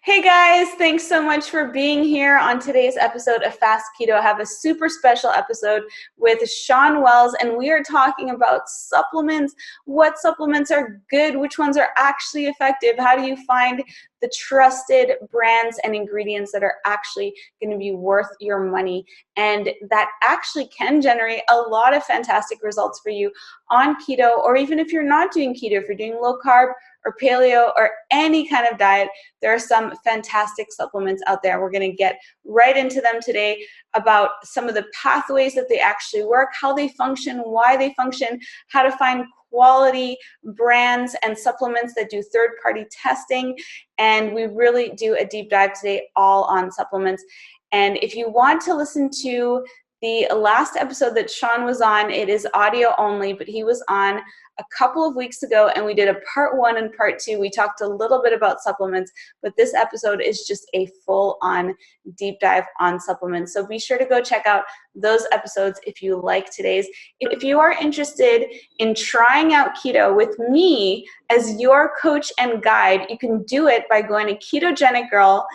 Hey guys, thanks so much for being here on today's episode of Fast Keto. I have a super special episode with Sean Wells, and we are talking about supplements, what supplements are good, which ones are actually effective, how do you find the trusted brands and ingredients that are actually going to be worth your money and that actually can generate a lot of fantastic results for you on keto, or even if you're not doing keto, if you're doing low carb or paleo or any kind of diet, there are some fantastic supplements out there. We're going to get right into them today about some of the pathways that they actually work, how they function, why they function, how to find quality brands and supplements that do third-party testing. And we really do a deep dive today all on supplements. And if you want to listen to the last episode that Sean was on, it is audio only, but he was on a couple of weeks ago and we did a part 1 and part 2. We talked a little bit about supplements, but this episode is just a full-on deep dive on supplements. So be sure to go check out those episodes if you like today's. If you are interested in trying out keto with me as your coach and guide, you can do it by going to Ketogenic Girl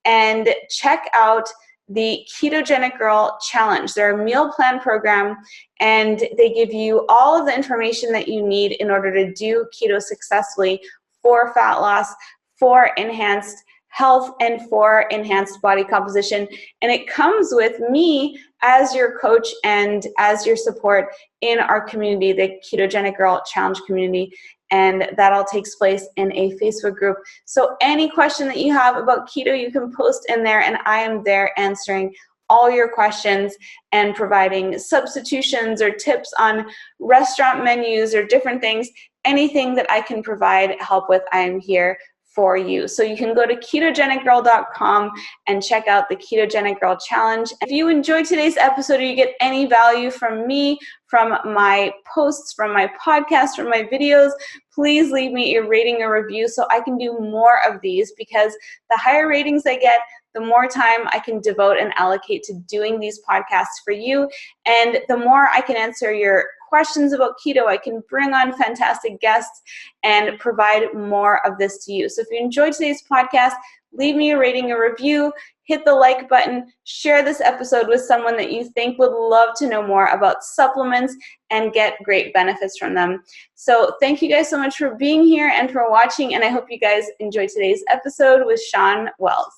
and check out the Ketogenic Girl Challenge. They're a meal plan program, and they give you all of the information that you need in order to do keto successfully for fat loss, for enhanced health, and for enhanced body composition. And it comes with me as your coach and as your support in our community, the Ketogenic Girl Challenge community. And that all takes place in a Facebook group. So any question that you have about keto, you can post in there, and I am there answering all your questions and providing substitutions or tips on restaurant menus or different things. Anything that I can provide help with, I am here for you. So you can go to ketogenicgirl.com and check out the Ketogenic Girl Challenge. If you enjoyed today's episode or you get any value from me, from my posts, from my podcast, from my videos, please leave me a rating or review so I can do more of these, because the higher ratings I get, the more time I can devote and allocate to doing these podcasts for you. And the more I can answer your questions about keto, I can bring on fantastic guests and provide more of this to you. So if you enjoyed today's podcast, leave me a rating or review, hit the like button, share this episode with someone that you think would love to know more about supplements and get great benefits from them. So thank you guys so much for being here and for watching, and I hope you guys enjoyed today's episode with Sean Wells.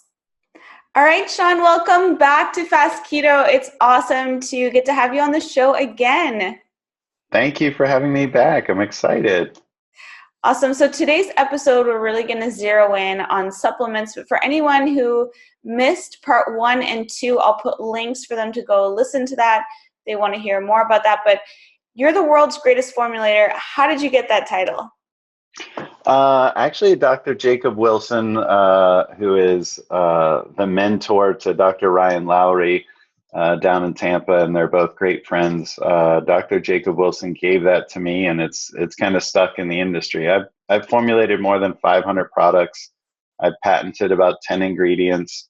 All right, Sean, welcome back to Fast Keto. It's awesome to get to have you on the show again. Thank you for having me back. I'm excited. Awesome. So today's episode, we're really going to zero in on supplements. But for anyone who missed part 1 and 2, I'll put links for them to go listen to that. They want to hear more about that. But you're the world's greatest formulator. How did you get that title? Actually, Dr. Jacob Wilson, who is the mentor to Dr. Ryan Lowry down in Tampa, and they're both great friends. Dr. Jacob Wilson gave that to me, and it's kind of stuck in the industry. I've formulated more than 500 products. I've patented about 10 ingredients.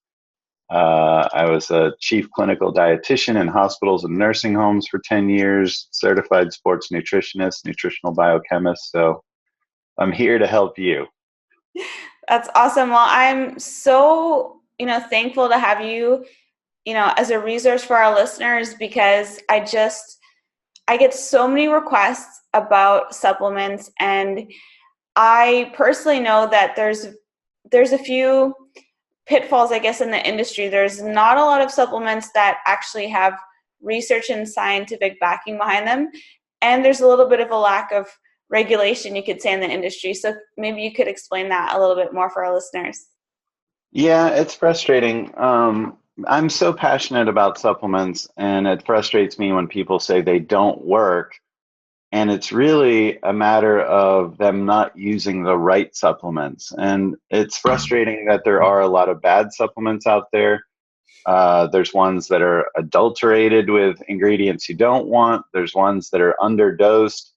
I was a chief clinical dietitian in hospitals and nursing homes for 10 years, certified sports nutritionist, nutritional biochemist. So I'm here to help you. That's awesome. Well, I'm so, thankful to have you, as a resource for our listeners, because I get so many requests about supplements, and I personally know that there's a few pitfalls, I guess, in the industry. There's not a lot of supplements that actually have research and scientific backing behind them, and there's a little bit of a lack of regulation, you could say, in the industry. So maybe you could explain that a little bit more for our listeners. Yeah, it's frustrating. I'm so passionate about supplements, and it frustrates me when people say they don't work. And it's really a matter of them not using the right supplements. And it's frustrating that there are a lot of bad supplements out there. There's ones that are adulterated with ingredients you don't want. There's ones that are underdosed.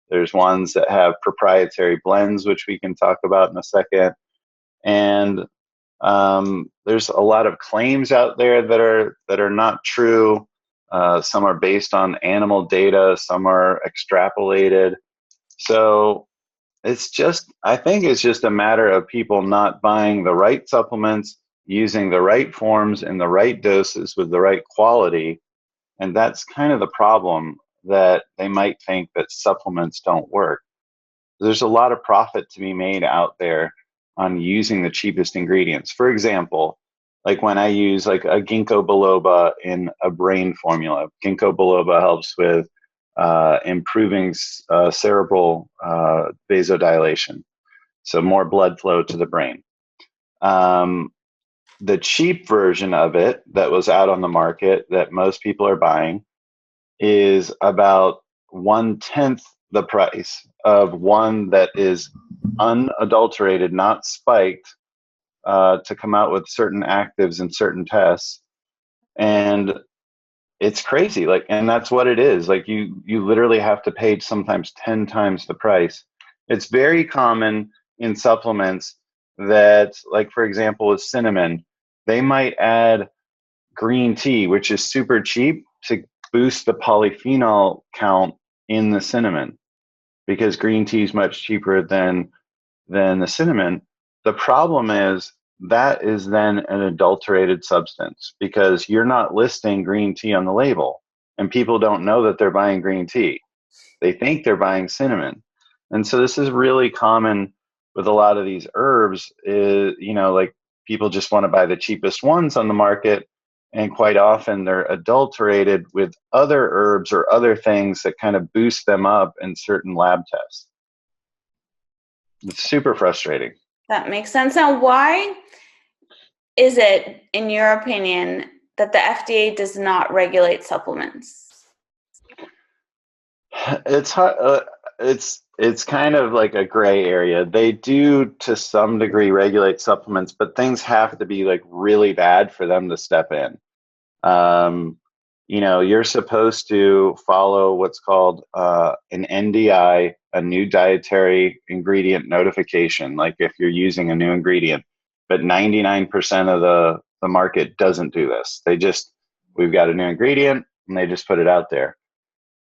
There's ones that have proprietary blends, which we can talk about in a second. And there's a lot of claims out there that are not true. Some are based on animal data. Some are extrapolated. So I think it's just a matter of people not buying the right supplements, using the right forms in the right doses with the right quality. And that's kind of the problem, that they might think that supplements don't work. There's a lot of profit to be made out there on using the cheapest ingredients. For example, like when I use like a ginkgo biloba in a brain formula. Ginkgo biloba helps with improving cerebral vasodilation, so more blood flow to the brain. Um, the cheap version of it that was out on the market that most people are buying is about 1/10 the price of one that is unadulterated, not spiked, to come out with certain actives and certain tests. And it's crazy. Like, and that's what it is. Like you literally have to pay sometimes 10 times the price. It's very common in supplements that, like, for example, with cinnamon, they might add green tea, which is super cheap, to boost the polyphenol count in the cinnamon, because green tea is much cheaper than the cinnamon. The problem is that is then an adulterated substance, because you're not listing green tea on the label, and people don't know that they're buying green tea. They think they're buying cinnamon. And so this is really common with a lot of these herbs, is, like, people just want to buy the cheapest ones on the market, and quite often they're adulterated with other herbs or other things that kind of boost them up in certain lab tests. It's super frustrating. That makes sense. Now, why is it, in your opinion, that the FDA does not regulate supplements? It's hard. It's kind of like a gray area. They do to some degree regulate supplements, but things have to be like really bad for them to step in. Um, you're supposed to follow what's called an NDI, a new dietary ingredient notification, like if you're using a new ingredient. But 99% of the market doesn't do this. We've got a new ingredient, and they just put it out there.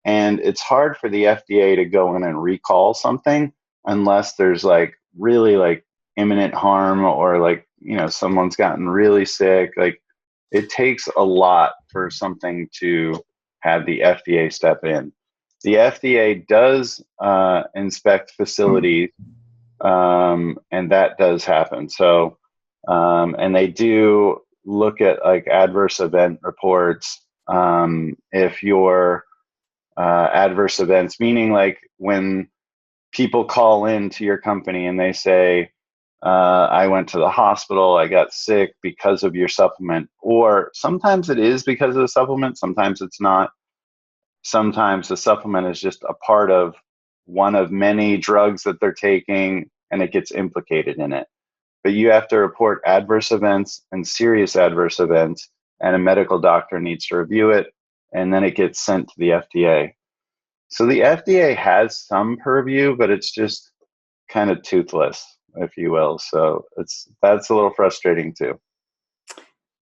And it's hard for the FDA to go in and recall something unless there's like really like imminent harm, or like, someone's gotten really sick. Like, it takes a lot for something to have the FDA step in. The FDA does inspect facilities, and that does happen. So, and they do look at like adverse event reports. If you're adverse events, meaning like when people call in to your company and they say, I went to the hospital, I got sick because of your supplement. Or sometimes it is because of the supplement, sometimes it's not. Sometimes the supplement is just a part of one of many drugs that they're taking, and it gets implicated in it. But you have to report adverse events and serious adverse events, and a medical doctor needs to review it, and then it gets sent to the FDA. So the FDA has some purview, but it's just kind of toothless, if you will. So that's a little frustrating too.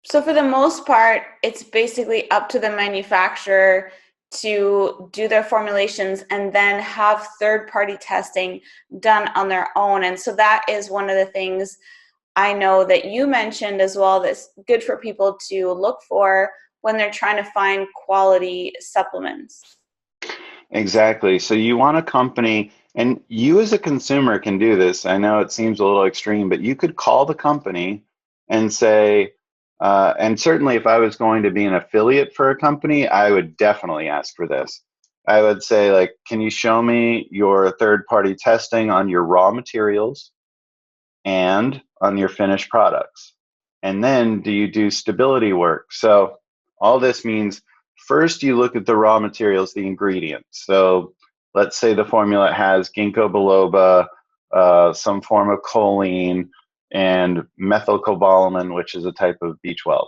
So for the most part, it's basically up to the manufacturer to do their formulations and then have third-party testing done on their own. And so that is one of the things I know that you mentioned as well, that's good for people to look for when they're trying to find quality supplements. Exactly. So you want a company, and you as a consumer can do this. I know it seems a little extreme, but you could call the company and say, and certainly if I was going to be an affiliate for a company, I would definitely ask for this. I would say, like, can you show me your third-party testing on your raw materials and on your finished products? And then do you do stability work? So all this means, first you look at the raw materials, the ingredients. So let's say the formula has ginkgo biloba, some form of choline, and methylcobalamin, which is a type of B12,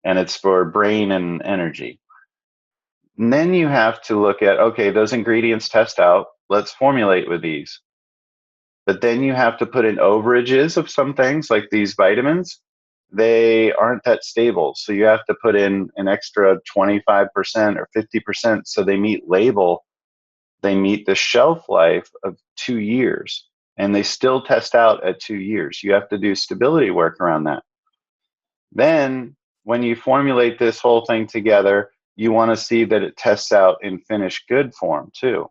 and it's for brain and energy. And then you have to look at, okay, those ingredients test out, let's formulate with these. But then you have to put in overages of some things, like these vitamins. They aren't that stable. So you have to put in an extra 25% or 50% so they meet label. they meet the shelf life of 2 years, and they still test out at 2 years. You have to do stability work around that. Then, when you formulate this whole thing together, you want to see that it tests out in finished good form too.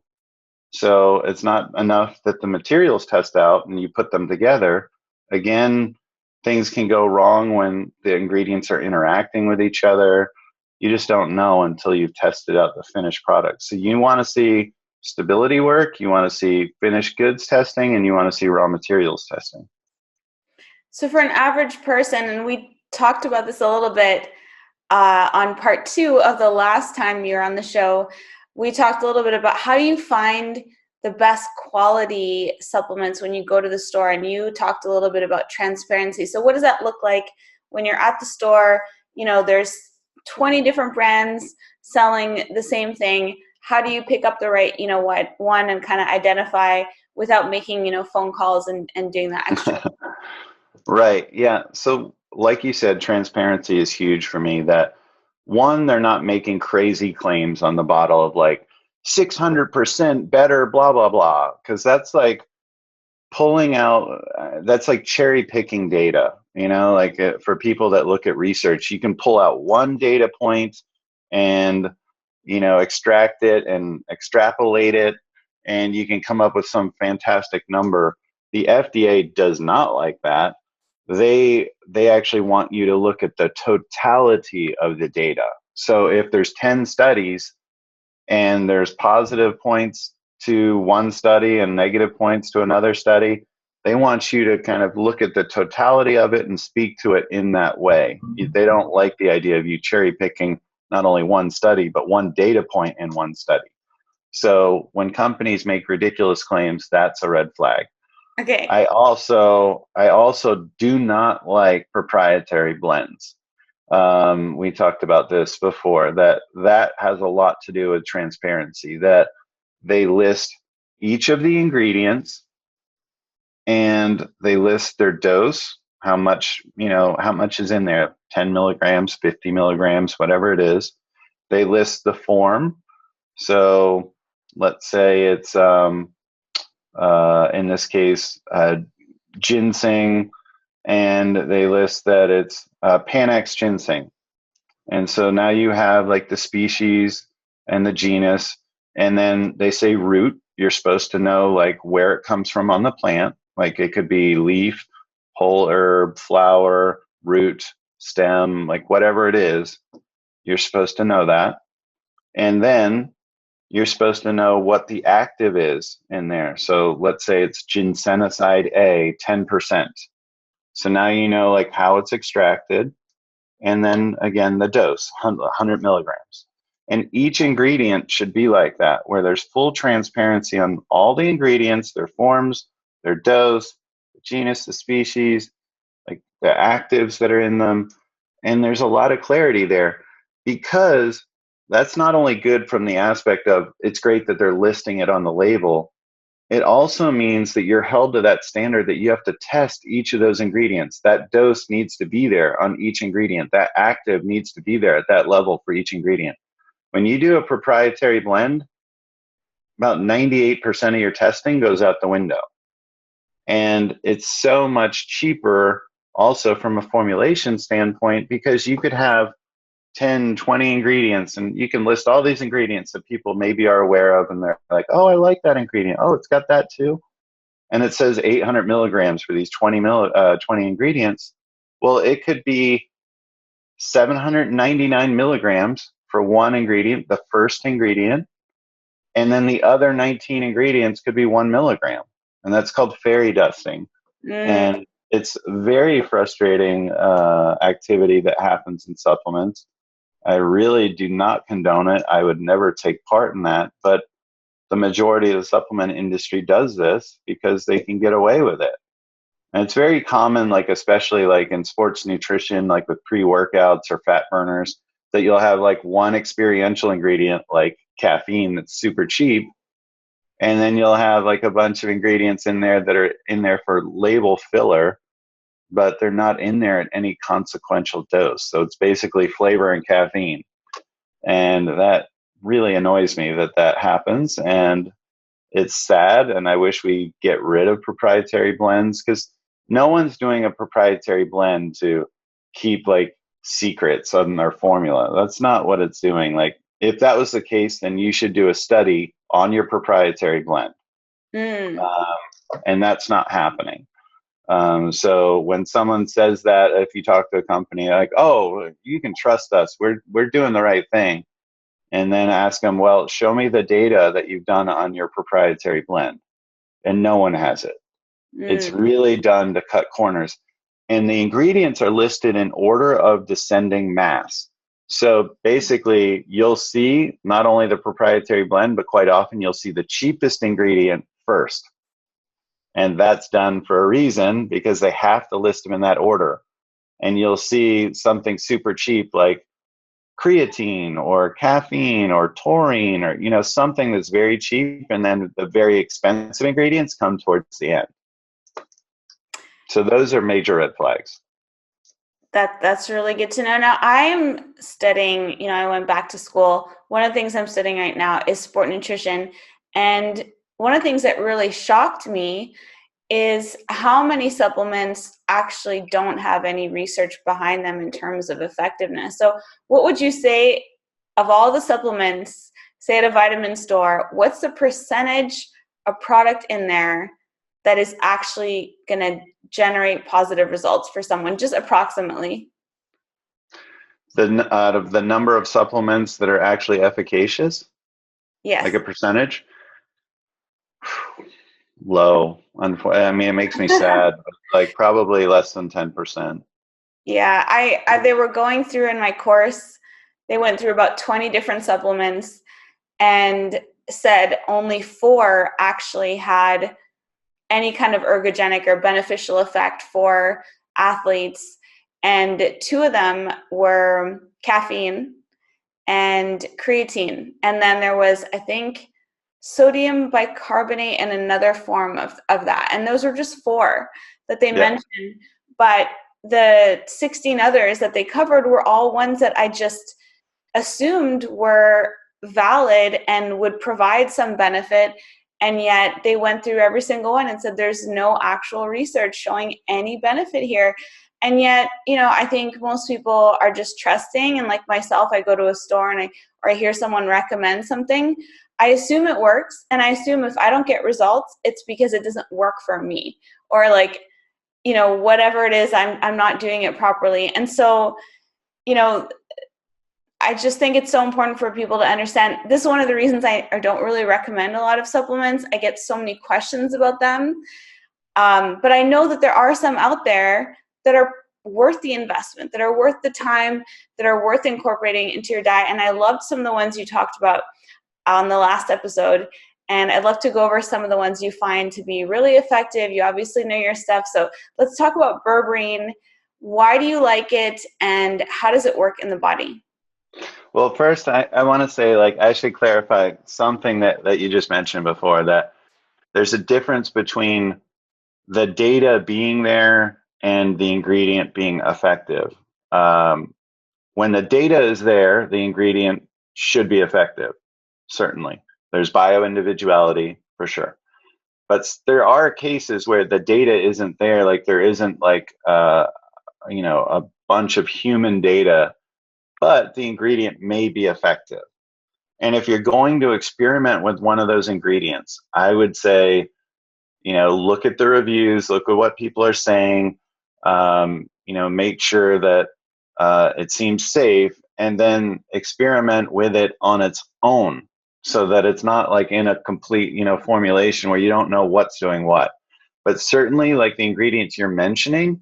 So it's not enough that the materials test out and you put them together. Again, things can go wrong when the ingredients are interacting with each other. You just don't know until you've tested out the finished product. So you want to see stability work, you want to see finished goods testing, and you want to see raw materials testing. So for an average person, and we talked about this a little bit on part 2 of the last time you were on the show, we talked a little bit about how do you find the best quality supplements when you go to the store, and you talked a little bit about transparency. So what does that look like when you're at the store? You know, there's 20 different brands selling the same thing. How do you pick up the right, one and kind of identify without making, phone calls and doing that extra? Right. Yeah. So, like you said, transparency is huge for me. That one, they're not making crazy claims on the bottle of like 600% better, blah, blah, blah. Because that's like pulling out, that's like cherry picking data. Like for people that look at research, you can pull out one data point and, extract it and extrapolate it, and you can come up with some fantastic number. The FDA does not like that. They actually want you to look at the totality of the data. So if there's 10 studies and there's positive points to one study and negative points to another study, they want you to kind of look at the totality of it and speak to it in that way. They don't like the idea of you cherry picking not only one study, but one data point in one study. So when companies make ridiculous claims, that's a red flag. Okay. I also do not like proprietary blends. We talked about this before, that has a lot to do with transparency, that they list each of the ingredients and they list their dose, how much is in there, 10 milligrams, 50 milligrams, whatever it is. They list the form. So let's say it's in this case, ginseng, and they list that it's Panax ginseng. And so now you have like the species and the genus, and then they say root. You're supposed to know like where it comes from on the plant. Like it could be leaf, whole herb, flower, root, stem, like whatever it is. You're supposed to know that. And then you're supposed to know what the active is in there. So let's say it's ginsenoside A, 10%. So now you know like how it's extracted. And then again, the dose, 100 milligrams. And each ingredient should be like that, where there's full transparency on all the ingredients, their forms, their dose, the genus, the species, like the actives that are in them. And there's a lot of clarity there, because that's not only good from the aspect of it's great that they're listing it on the label. It also means that you're held to that standard, that you have to test each of those ingredients. That dose needs to be there on each ingredient. That active needs to be there at that level for each ingredient. When you do a proprietary blend, about 98% of your testing goes out the window. And it's so much cheaper also from a formulation standpoint, because you could have 10, 20 ingredients, and you can list all these ingredients that people maybe are aware of, and they're like, oh, I like that ingredient. Oh, it's got that too. And it says 800 milligrams for these 20 ingredients. Well, it could be 799 milligrams for one ingredient, the first ingredient, and then the other 19 ingredients could be 1 milligram. And that's called fairy dusting. And it's very frustrating activity that happens in supplements. I really do not condone it. I would never take part in that. But the majority of the supplement industry does this because they can get away with it. And it's very common, like especially like in sports nutrition, like with pre-workouts or fat burners, that you'll have like one experiential ingredient like caffeine that's super cheap. And then you'll have like a bunch of ingredients in there that are in there for label filler, but they're not in there at any consequential dose. So it's basically flavor and caffeine. And really annoys me that that happens. And it's sad. And I wish we get rid of proprietary blends, because no one's doing a proprietary blend to keep like secrets on their formula. That's not what it's doing. Like, if that was the case, then you should do a study on your proprietary blend. Mm. And that's not happening. So when someone says that, if you talk to a company, like, oh, you can trust us, we're doing the right thing, and then ask them, well, show me the data that you've done on your proprietary blend, and no one has it. It's Mm. really done to cut corners, and the ingredients are listed in order of descending mass. So basically, you'll see not only the proprietary blend, but quite often you'll see the cheapest ingredient first. And that's done for a reason, because they have to list them in that order. And you'll see something super cheap like creatine or caffeine or taurine, or something that's very cheap, and then the very expensive ingredients come towards the end. So those are major red flags. That's really good to know. Now I'm studying, I went back to school. One of the things I'm studying right now is sport nutrition. And one of the things that really shocked me is how many supplements actually don't have any research behind them in terms of effectiveness. So what would you say of all the supplements, say at a vitamin store, what's the percentage of product in there that is actually going to generate positive results for someone, just approximately? Out of the number of supplements that are actually efficacious, like Yes. a percentage, low. I mean, it makes me sad, but like probably less than 10%. Yeah, they were going through in my course, they went through about 20 different supplements and said only 4 actually had any kind of ergogenic or beneficial effect for athletes. And 2 of them were caffeine and creatine. And then there was, I think, sodium bicarbonate and another form of that. And those were just 4 that they Yeah. mentioned. But the 16 others that they covered were all ones that I just assumed were valid and would provide some benefit. And yet they went through every single one and said there's no actual research showing any benefit here. And yet, I think most people are just trusting. And like myself, I go to a store and I hear someone recommend something. I assume it works. And I assume if I don't get results, it's because it doesn't work for me, or like, whatever it is, I'm not doing it properly. And so, I just think it's so important for people to understand. This is one of the reasons I don't really recommend a lot of supplements. I get so many questions about them. But I know that there are some out there that are worth the investment, that are worth the time, that are worth incorporating into your diet. And I loved some of the ones you talked about on the last episode. And I'd love to go over some of the ones you find to be really effective. You obviously know your stuff. So let's talk about berberine. Why do you like it, and how does it work in the body? Well, first, I want to say, like, I should clarify something that you just mentioned before, that there's a difference between the data being there and the ingredient being effective. When the data is there, the ingredient should be effective, certainly. There's bioindividuality for sure. But there are cases where the data isn't there, like there isn't like, a bunch of human data, but the ingredient may be effective. And if you're going to experiment with one of those ingredients, I would say, look at the reviews, look at what people are saying, make sure that it seems safe, and then experiment with it on its own, so that it's not like in a complete, formulation where you don't know what's doing what. But certainly, like, the ingredients you're mentioning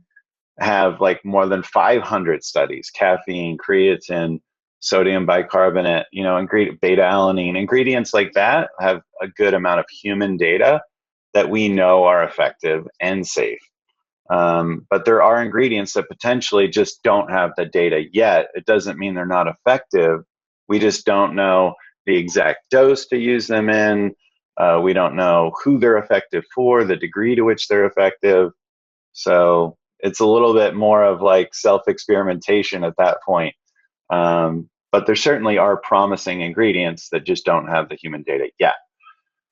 have like more than 500 studies: caffeine, creatine, sodium bicarbonate, beta alanine. Ingredients like that have a good amount of human data that we know are effective and safe. But there are ingredients that potentially just don't have the data yet. It doesn't mean they're not effective. We just don't know the exact dose to use them in. We don't know who they're effective for, the degree to which they're effective. So it's a little bit more of like self-experimentation at that point. but there certainly are promising ingredients that just don't have the human data yet.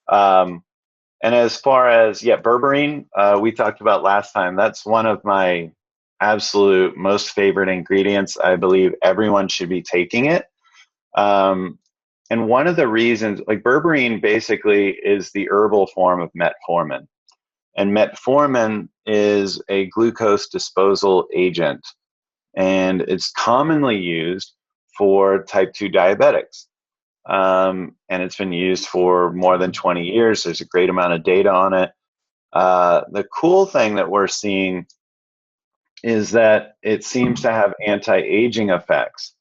And as far as, berberine, we talked about last time, that's one of my absolute most favorite ingredients. I believe everyone should be taking it. And one of the reasons, like berberine basically is the herbal form of metformin. And metformin is a glucose disposal agent. And it's commonly used for type 2 diabetics. And it's been used for more than 20 years. There's a great amount of data on it. The cool thing that we're seeing is that it seems to have anti-aging effects.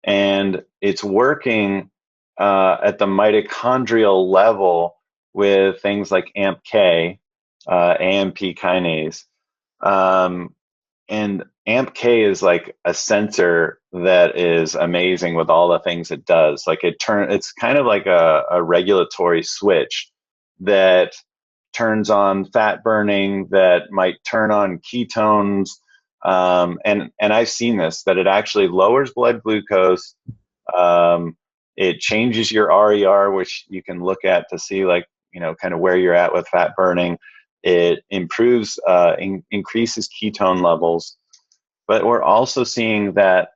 And it's working at the mitochondrial level with things like AMPK, AMP kinase. And AMPK is like a sensor that is amazing with all the things it does. Like it's kind of like a regulatory switch that turns on fat burning, that might turn on ketones. And I've seen this, that it actually lowers blood glucose. It changes your RER, which you can look at to see, like, kind of where you're at with fat burning. It improves, increases ketone levels. But we're also seeing that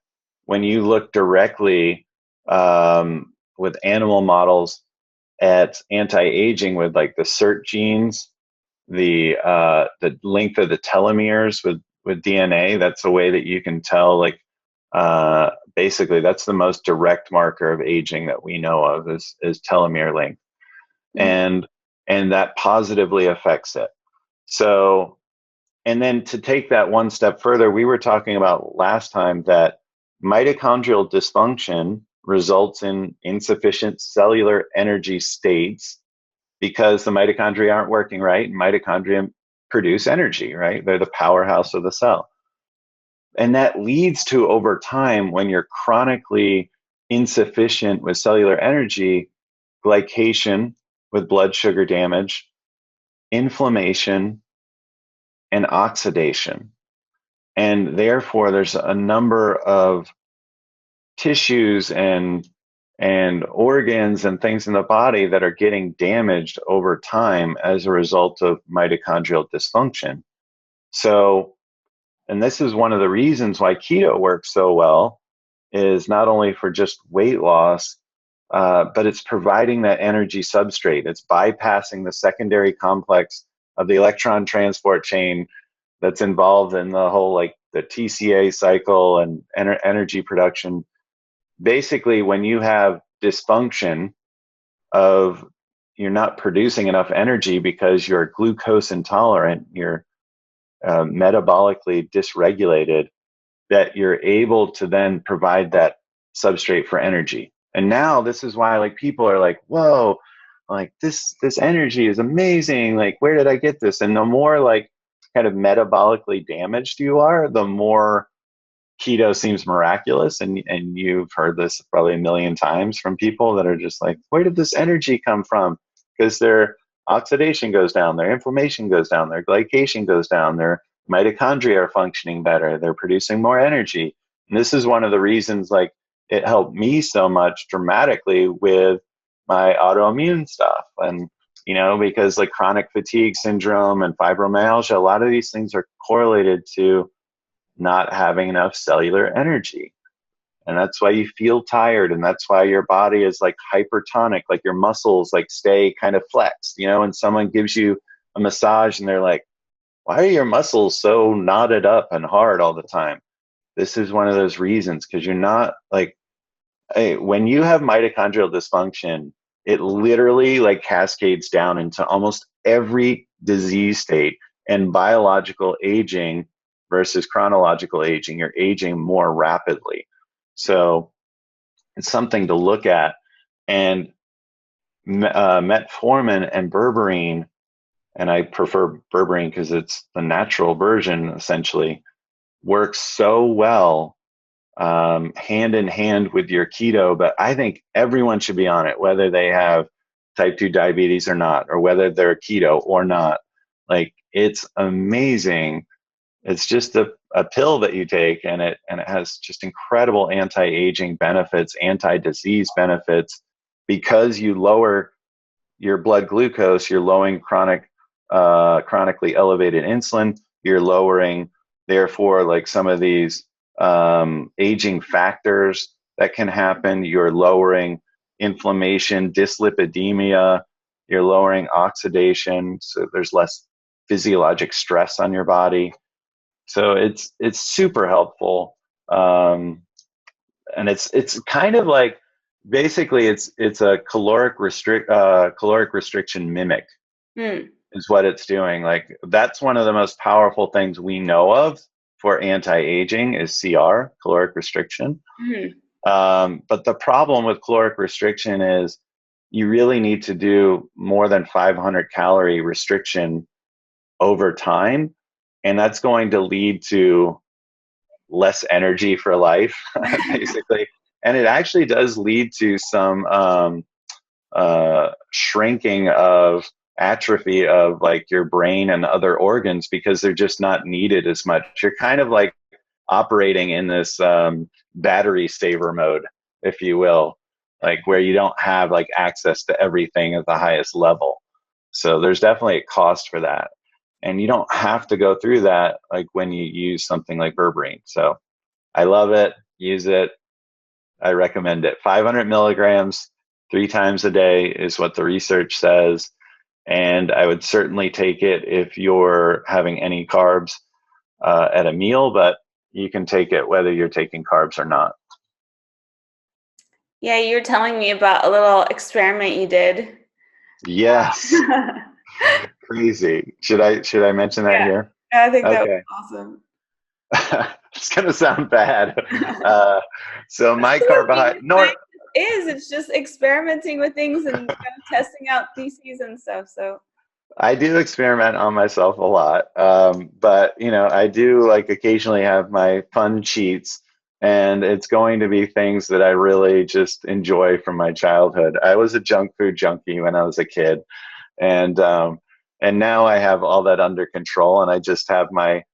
when you look directly with animal models at anti-aging with like the SERT genes, the length of the telomeres with DNA, that's a way that you can tell, like, basically that's the most direct marker of aging that we know of is telomere length. Mm-hmm. And that positively affects it. So, and then to take that one step further, we were talking about last time that mitochondrial dysfunction results in insufficient cellular energy states because the mitochondria aren't working right. And mitochondria produce energy, right? They're the powerhouse of the cell. And that leads to, over time, when you're chronically insufficient with cellular energy, glycation with blood sugar damage, inflammation, and oxidation. And therefore, there's a number of tissues and organs and things in the body that are getting damaged over time as a result of mitochondrial dysfunction. So, and this is one of the reasons why keto works so well, is not only for just weight loss, but it's providing that energy substrate. It's bypassing the secondary complex of the electron transport chain that's involved in the whole, like, the TCA cycle and energy production. Basically, when you have dysfunction of, you're not producing enough energy because you're glucose intolerant, you're metabolically dysregulated, that you're able to then provide that substrate for energy. And now this is why, like, people are like, whoa, like this energy is amazing. Like, where did I get this? And the more, like, kind of metabolically damaged you are, the more keto seems miraculous. And you've heard this probably a million times from people that are just like, where did this energy come from? Because their oxidation goes down, their inflammation goes down, their glycation goes down, their mitochondria are functioning better, they're producing more energy. And this is one of the reasons, like, it helped me so much dramatically with my autoimmune stuff. And, because, like, chronic fatigue syndrome and fibromyalgia, a lot of these things are correlated to not having enough cellular energy. And that's why you feel tired, and that's why your body is, like, hypertonic, like your muscles, like, stay kind of flexed. And someone gives you a massage and they're like, why are your muscles so knotted up and hard all the time? This is one of those reasons, because you're not, like, when you have mitochondrial dysfunction, it literally, like, cascades down into almost every disease state. And biological aging versus chronological aging, you're aging more rapidly. So it's something to look at. And metformin and berberine, and I prefer berberine because it's the natural version, essentially, works so well hand in hand with your keto. But I think everyone should be on it, whether they have type 2 diabetes or not, or whether they're keto or not. Like, it's amazing. It's just a pill that you take, and it has just incredible anti-aging benefits, anti-disease benefits, because you lower your blood glucose, you're lowering chronically elevated insulin, you're lowering, therefore, like some of these aging factors that can happen. You're lowering inflammation, dyslipidemia, you're lowering oxidation, so there's less physiologic stress on your body. So it's super helpful, and it's kind of like, basically it's a caloric restriction mimic is what it's doing. Like, that's one of the most powerful things we know of for anti-aging is CR, caloric restriction. But the problem with caloric restriction is you really need to do more than 500 calorie restriction over time, and that's going to lead to less energy for life, basically. And it actually does lead to some shrinking of atrophy of like your brain and other organs, because they're just not needed as much. You're kind of like operating in this battery saver mode, if you will, like where you don't have like access to everything at the highest level. So there's definitely a cost for that. And you don't have to go through that like when you use something like Berberine. So I love it. Use it. I recommend it. 500 milligrams 3 times a day is what the research says. And I would certainly take it if you're having any carbs at a meal, but you can take it whether you're taking carbs or not. Yeah, you were telling me about a little experiment you did. Yes. Crazy. Should I mention that here? I think that Okay. was awesome. It's gonna sound bad. So my carbohydrate. It's just experimenting with things and kind of testing out theses and stuff. So I do experiment on myself a lot, but I do like occasionally have my fun cheats, and it's going to be things that I really just enjoy from my childhood. I was a junk food junkie when I was a kid, and now I have all that under control, and I just have my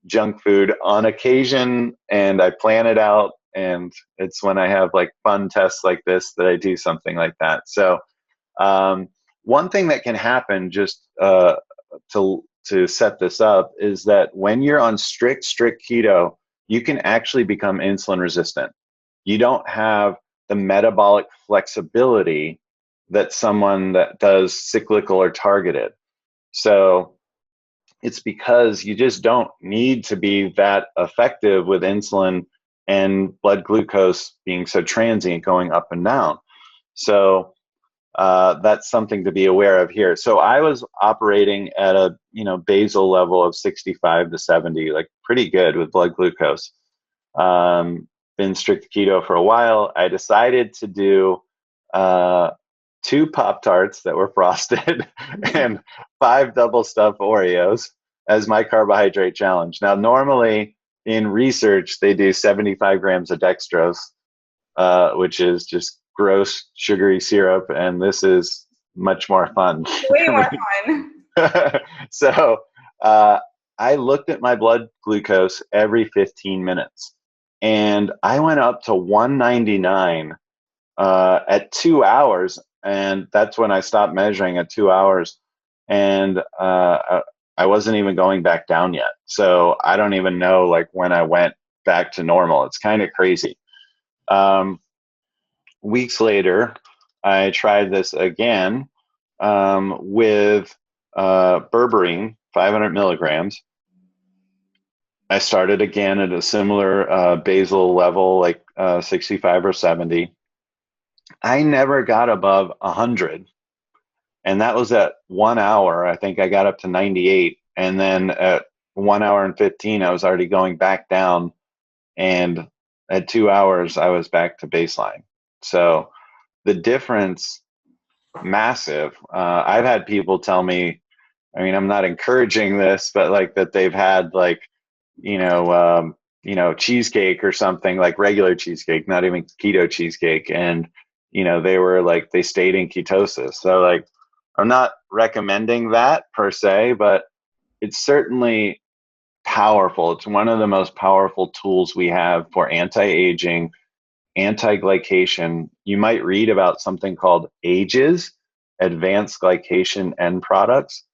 junk food on occasion, and I plan it out, and it's when I have like fun tests like this that I do something like that. So one thing that can happen, just to set this up, is that when you're on strict keto, you can actually become insulin resistant. You don't have the metabolic flexibility that someone that does cyclical or targeted. So it's because you just don't need to be that effective with insulin and blood glucose being so transient, going up and down. So that's something to be aware of here. So I was operating at a basal level of 65 to 70, like pretty good with blood glucose. Been strict keto for a while. I decided to do 2 Pop-Tarts that were frosted and 5 double stuffed Oreos as my carbohydrate challenge. Now, normally in research, they do 75 grams of dextrose, which is just gross sugary syrup, and this is much more fun. Way more fun. So I looked at my blood glucose every 15 minutes, and I went up to 199 at 2 hours, and that's when I stopped measuring at 2 hours, and I wasn't even going back down yet. So I don't even know like when I went back to normal. It's kind of crazy. Weeks later, I tried this again with Berberine, 500 milligrams. I started again at a similar basal level, like 65 or 70. I never got above 100. And that was at 1 hour. I think I got up to 98. And then at 1 hour and 15, I was already going back down. And at 2 hours, I was back to baseline. So the difference, massive. I've had people tell me, I mean, I'm not encouraging this, but like that they've had like, cheesecake or something, like regular cheesecake, not even keto cheesecake. And, they were like, they stayed in ketosis. So like, I'm not recommending that per se, but it's certainly powerful. It's one of the most powerful tools we have for anti-aging, anti-glycation. You might read about something called AGEs, advanced glycation end products,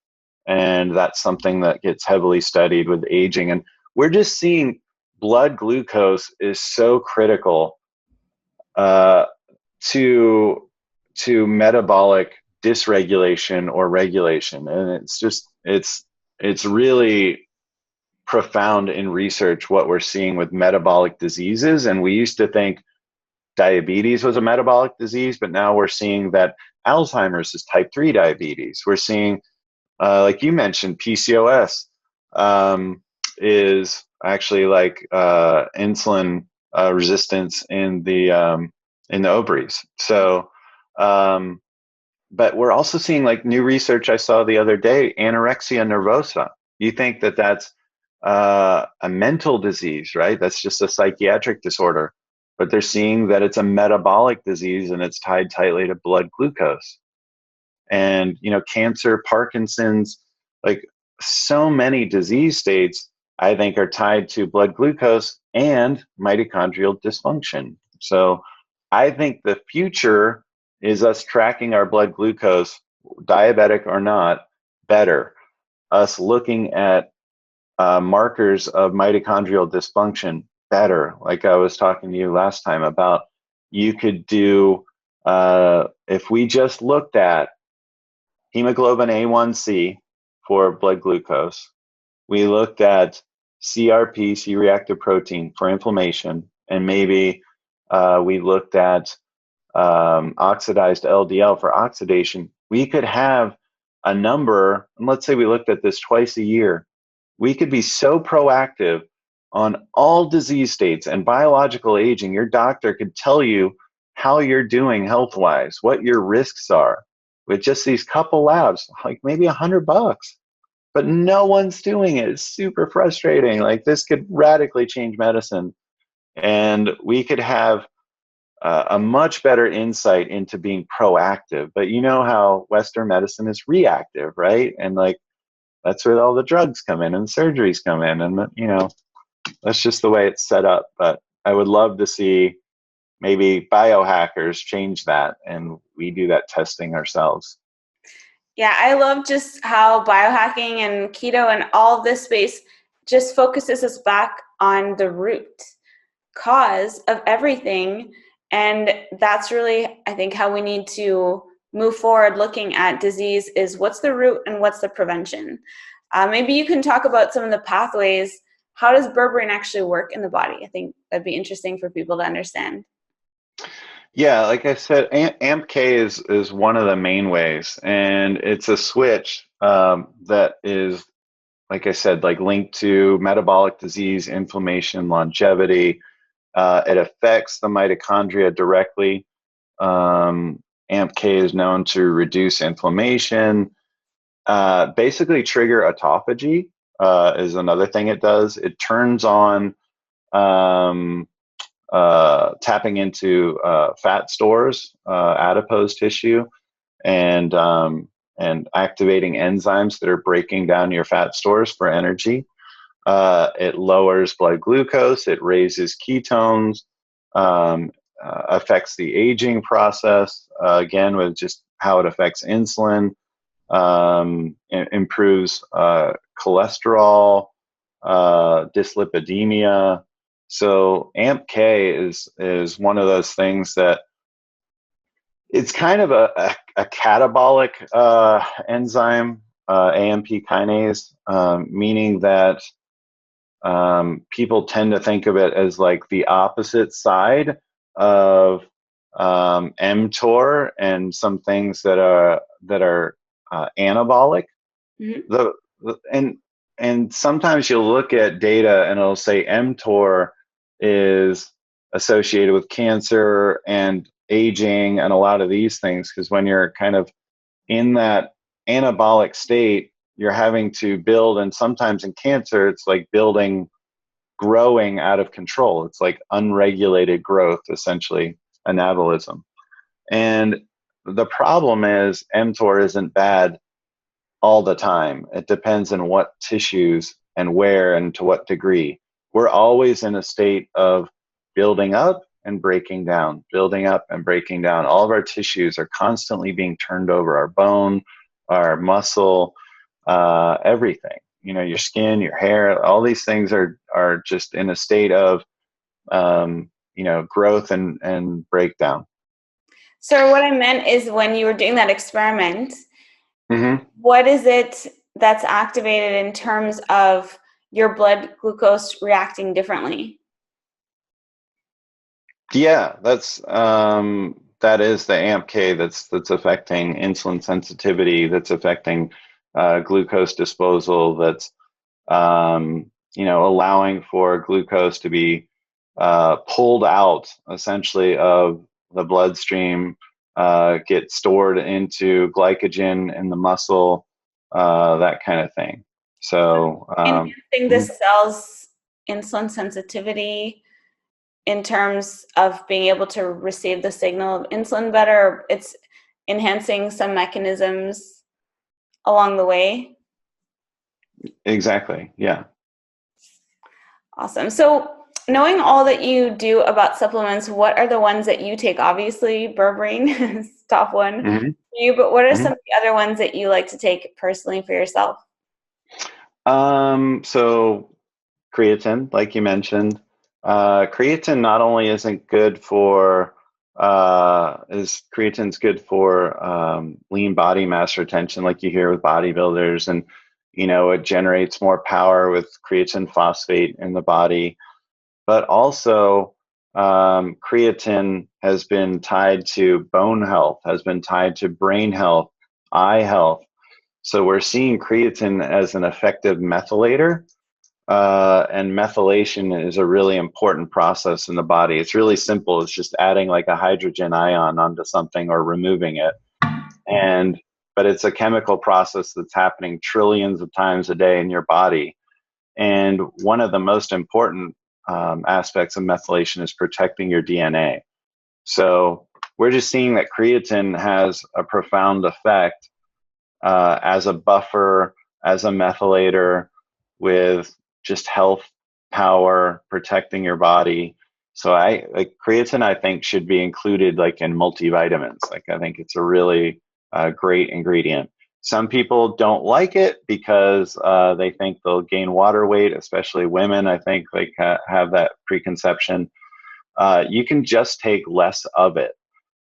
and that's something that gets heavily studied with aging. And we're just seeing blood glucose is so critical uh, to metabolic dysregulation or regulation, and it's really profound in research what we're seeing with metabolic diseases. And we used to think diabetes was a metabolic disease, but now we're seeing that Alzheimer's is type 3 diabetes. We're seeing, like you mentioned, PCOS is actually like insulin resistance in the ovaries. So, but we're also seeing like new research I saw the other day, anorexia nervosa. You think that that's a mental disease, right? That's just a psychiatric disorder. But they're seeing that it's a metabolic disease and it's tied tightly to blood glucose. And, you know, cancer, Parkinson's, like so many disease states, I think are tied to blood glucose and mitochondrial dysfunction. So I think the future is us tracking our blood glucose, diabetic or not, better. Us looking at markers of mitochondrial dysfunction better. Like I was talking to you last time about, you could do, if we just looked at hemoglobin A1C for blood glucose, we looked at CRP, C-reactive protein for inflammation, and maybe we looked at oxidized LDL for oxidation, we could have a number, and let's say we looked at this twice a year, we could be so proactive on all disease states and biological aging. Your doctor could tell you how you're doing health-wise, what your risks are, with just these couple labs, like maybe $100. But no one's doing it. It's super frustrating. Like, this could radically change medicine, and we could have a much better insight into being proactive. But you know how Western medicine is reactive, right? And like, that's where all the drugs come in and surgeries come in, and you know, that's just the way it's set up. But I would love to see maybe biohackers change that, and we do that testing ourselves. Yeah, I love just how biohacking and keto and all of this space just focuses us back on the root cause of everything. And that's really, I think, how we need to move forward looking at disease is what's the root and what's the prevention. Maybe you can talk about some of the pathways. How does berberine actually work in the body? I think that'd be interesting for people to understand. Yeah, like I said, AMPK is one of the main ways, and it's a switch that is, like I said, like linked to metabolic disease, inflammation, longevity. It affects the mitochondria directly. AMPK is known to reduce inflammation, basically trigger autophagy is another thing it does. It turns on tapping into fat stores, adipose tissue, and activating enzymes that are breaking down your fat stores for energy. It lowers blood glucose. It raises ketones. Affects the aging process, again, with just how it affects insulin. Improves cholesterol, dyslipidemia. So AMPK is one of those things that it's kind of a catabolic enzyme, AMP kinase, meaning that people tend to think of it as like the opposite side of mTOR and some things that are anabolic. Mm-hmm. And sometimes you'll look at data and it'll say mTOR is associated with cancer and aging and a lot of these things, because when you're kind of in that anabolic state, you're having to build, and sometimes in cancer, it's like growing out of control. It's like unregulated growth, essentially, anabolism. And the problem is mTOR isn't bad all the time. It depends on what tissues and where and to what degree. We're always in a state of building up and breaking down, building up and breaking down. All of our tissues are constantly being turned over, our bone, our muscle, everything. You know, your skin, your hair, all these things are just in a state of growth and breakdown. So what I meant is when you were doing that experiment, Mm-hmm. what is it that's activated in terms of your blood glucose reacting differently? Yeah, that is the AMPK that's affecting insulin sensitivity, that's affecting glucose disposal, that's allowing for glucose to be pulled out essentially of the bloodstream, get stored into glycogen in the muscle, that kind of thing. So, Enhancing the cell's insulin sensitivity in terms of being able to receive the signal of insulin better, it's enhancing some mechanisms along the way. exactly, yeah. Awesome. So knowing all that you do about supplements, what are the ones that you take? Obviously, Berberine is top one Mm-hmm. for you, but what are Mm-hmm. some of the other ones that you like to take personally for yourself? So creatine, like you mentioned, creatine not only isn't good for creatine's good for lean body mass retention, like you hear with bodybuilders, and it generates more power with creatine phosphate in the body, but also creatine has been tied to bone health, has been tied to brain health, eye health. So we're seeing creatine as an effective methylator, and methylation is a really important process in the body. It's really simple. It's just adding like a hydrogen ion onto something or removing it. But it's a chemical process that's happening trillions of times a day in your body. And one of the most important aspects of methylation is protecting your DNA. So we're just seeing that creatine has a profound effect as a buffer, as a methylator, with just health, power, protecting your body. So creatine, I think, should be included like in multivitamins. Like I think it's a really great ingredient. Some people don't like it because they think they'll gain water weight, especially women. I think like have that preconception. You can just take less of it.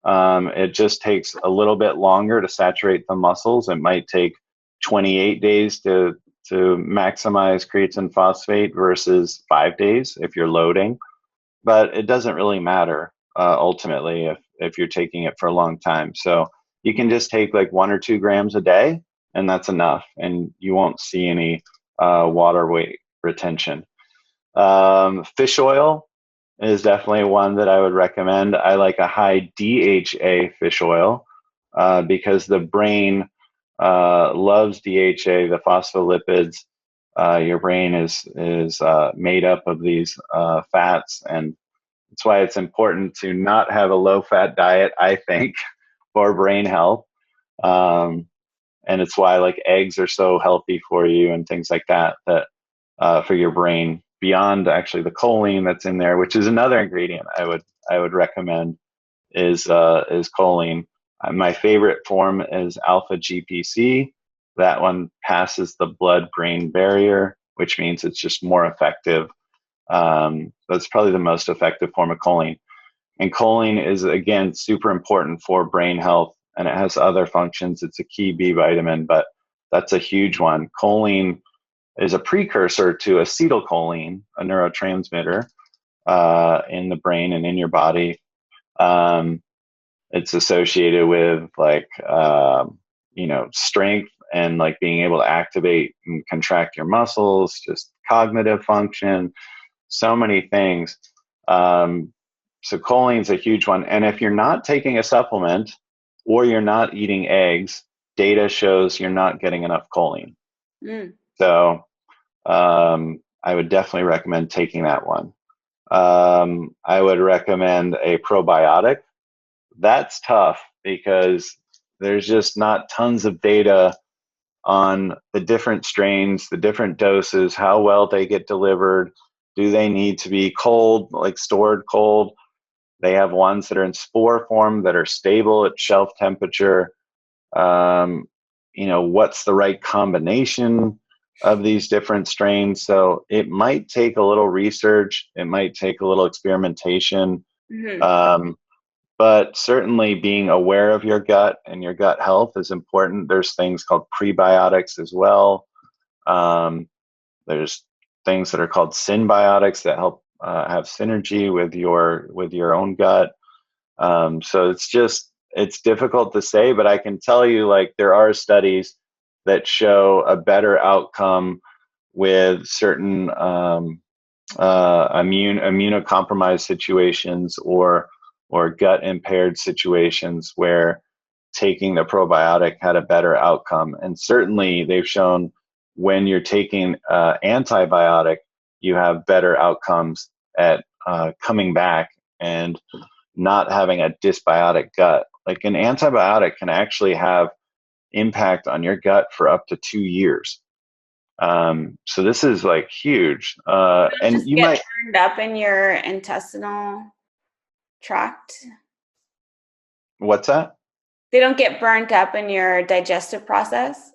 It just takes a little bit longer to saturate the muscles. It might take 28 days to maximize creatine phosphate versus 5 days if you're loading. But it doesn't really matter ultimately if you're taking it for a long time. So you can just take like 1 or 2 grams a day, and that's enough, and you won't see any water weight retention. Fish oil is definitely one that I would recommend. I like a high DHA fish oil because the brain loves DHA, the phospholipids. Your brain is made up of these fats, and that's why it's important to not have a low-fat diet, I think, for brain health. And it's why like eggs are so healthy for you and things like that, for your brain, beyond actually the choline that's in there, which is another ingredient I would recommend is choline. My favorite form is alpha GPC. That one passes the blood-brain barrier, which means it's just more effective. That's probably the most effective form of choline. And choline is, again, super important for brain health, and it has other functions. It's a key B vitamin, but that's a huge one. Choline is a precursor to acetylcholine, a neurotransmitter in the brain and in your body. It's associated with like strength and like being able to activate and contract your muscles, just cognitive function, so many things. So choline is a huge one. And if you're not taking a supplement or you're not eating eggs, data shows you're not getting enough choline. So I would definitely recommend taking that one. I would recommend a probiotic. That's tough because there's just not tons of data on the different strains, the different doses, how well they get delivered. Do they need to be cold, like stored cold? They have ones that are in spore form that are stable at shelf temperature. What's the right combination of these different strains? So it might take a little research. It might take a little experimentation. Mm-hmm. But certainly being aware of your gut and your gut health is important. There's things called prebiotics as well. There's things that are called synbiotics that help have synergy with your own gut. So it's difficult to say, but I can tell you, like, there are studies that show a better outcome with certain immunocompromised situations or gut impaired situations where taking the probiotic had a better outcome. And certainly they've shown when you're taking antibiotic, you have better outcomes at coming back and not having a dysbiotic gut. Like, an antibiotic can actually have impact on your gut for up to 2 years. So this is like huge. And Just you get might, burned up in your intestinal tract. what's that? They don't get burnt up in your digestive process.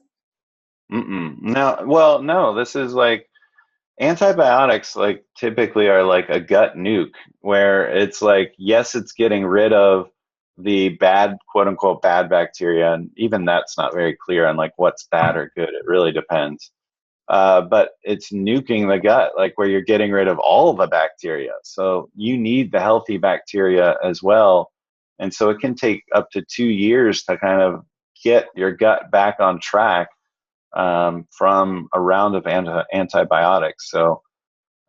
No, well, no, this is like antibiotics, like, typically are like a gut nuke where it's like, yes, it's getting rid of the bad, quote unquote, bad bacteria. And even that's not very clear on like what's bad or good. It really depends. But it's nuking the gut, like where you're getting rid of all the bacteria. So you need the healthy bacteria as well. And so it can take up to 2 years to kind of get your gut back on track from a round of antibiotics. So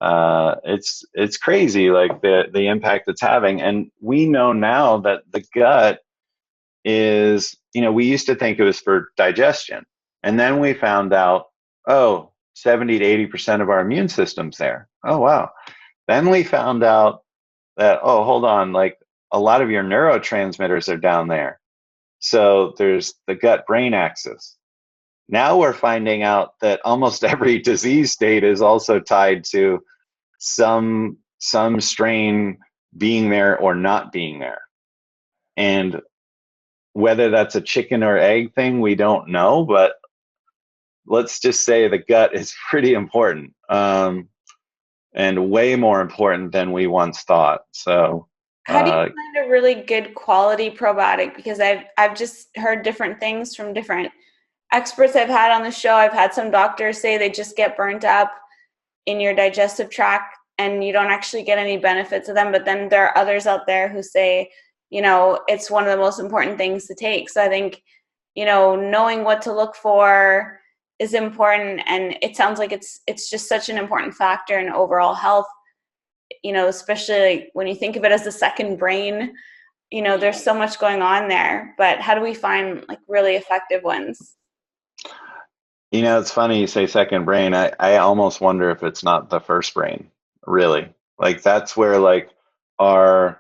it's crazy, like the impact it's having. And we know now that the gut is, we used to think it was for digestion. And then we found out, 70 to 80% of our immune system's there. Oh, wow. Then we found out that, hold on, like, a lot of your neurotransmitters are down there. So there's the gut brain axis. Now we're finding out that almost every disease state is also tied to some strain being there or not being there. And whether that's a chicken or egg thing, we don't know, but let's just say the gut is pretty important, and way more important than we once thought. So How do you find a really good quality probiotic? Because I've just heard different things from different experts I've had on the show. I've had some doctors say they just get burnt up in your digestive tract and you don't actually get any benefits of them. But then there are others out there who say, it's one of the most important things to take. So I think, knowing what to look for is important. And it sounds like it's just such an important factor in overall health, especially when you think of it as the second brain. There's so much going on there. But how do we find like really effective ones? It's funny you say second brain. I almost wonder if it's not the first brain, really. Like, that's where, like, our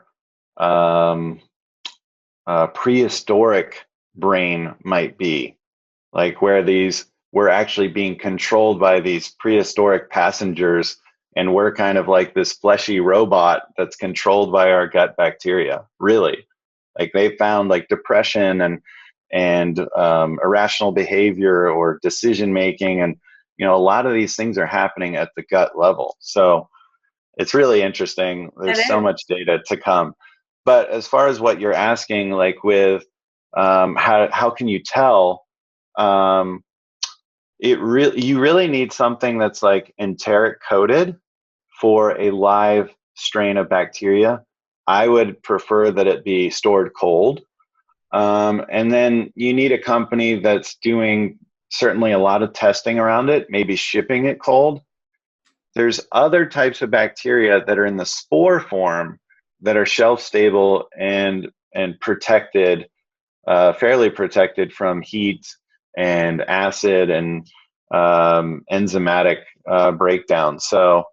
prehistoric brain might be. Like, where we're actually being controlled by these prehistoric passengers, and we're kind of like this fleshy robot that's controlled by our gut bacteria, really. Like, they found like depression and irrational behavior or decision making, and a lot of these things are happening at the gut level. So it's really interesting. There's so much data to come. But as far as what you're asking, like with how can you tell, you really need something that's like enteric coated for a live strain of bacteria. I would prefer that it be stored cold. And then you need a company that's doing certainly a lot of testing around it, maybe shipping it cold. There's other types of bacteria that are in the spore form that are shelf stable and protected, fairly protected from heat and acid and enzymatic breakdown. So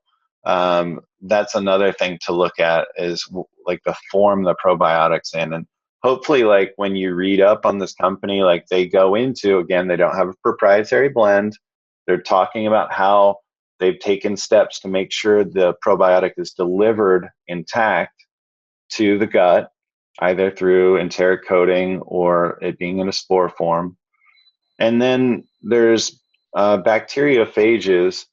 that's another thing to look at, is like the form the probiotics in. And hopefully, like when you read up on this company, like they go into, again, they don't have a proprietary blend. They're talking about how they've taken steps to make sure the probiotic is delivered intact to the gut, either through enteric coating or it being in a spore form. And then there's bacteriophages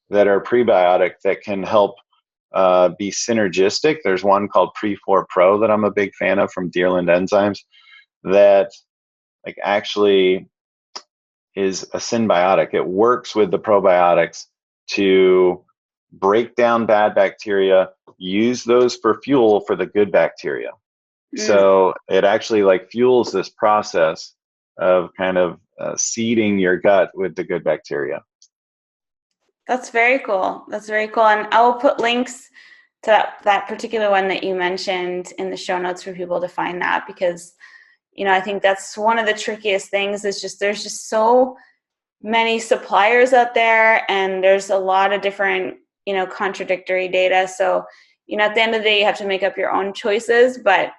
that are prebiotic that can help be synergistic. There's one called Pre4 Pro that I'm a big fan of from Deerland Enzymes that like actually is a symbiotic. It works with the probiotics to break down bad bacteria, use those for fuel for the good bacteria. So it actually like fuels this process of kind of seeding your gut with the good bacteria. That's very cool. That's very cool. And I will put links to that particular one that you mentioned in the show notes for people to find that, because, you know, I think that's one of the trickiest things is just there's just so many suppliers out there and there's a lot of different, you know, contradictory data. So, you know, at the end of the day, you have to make up your own choices, but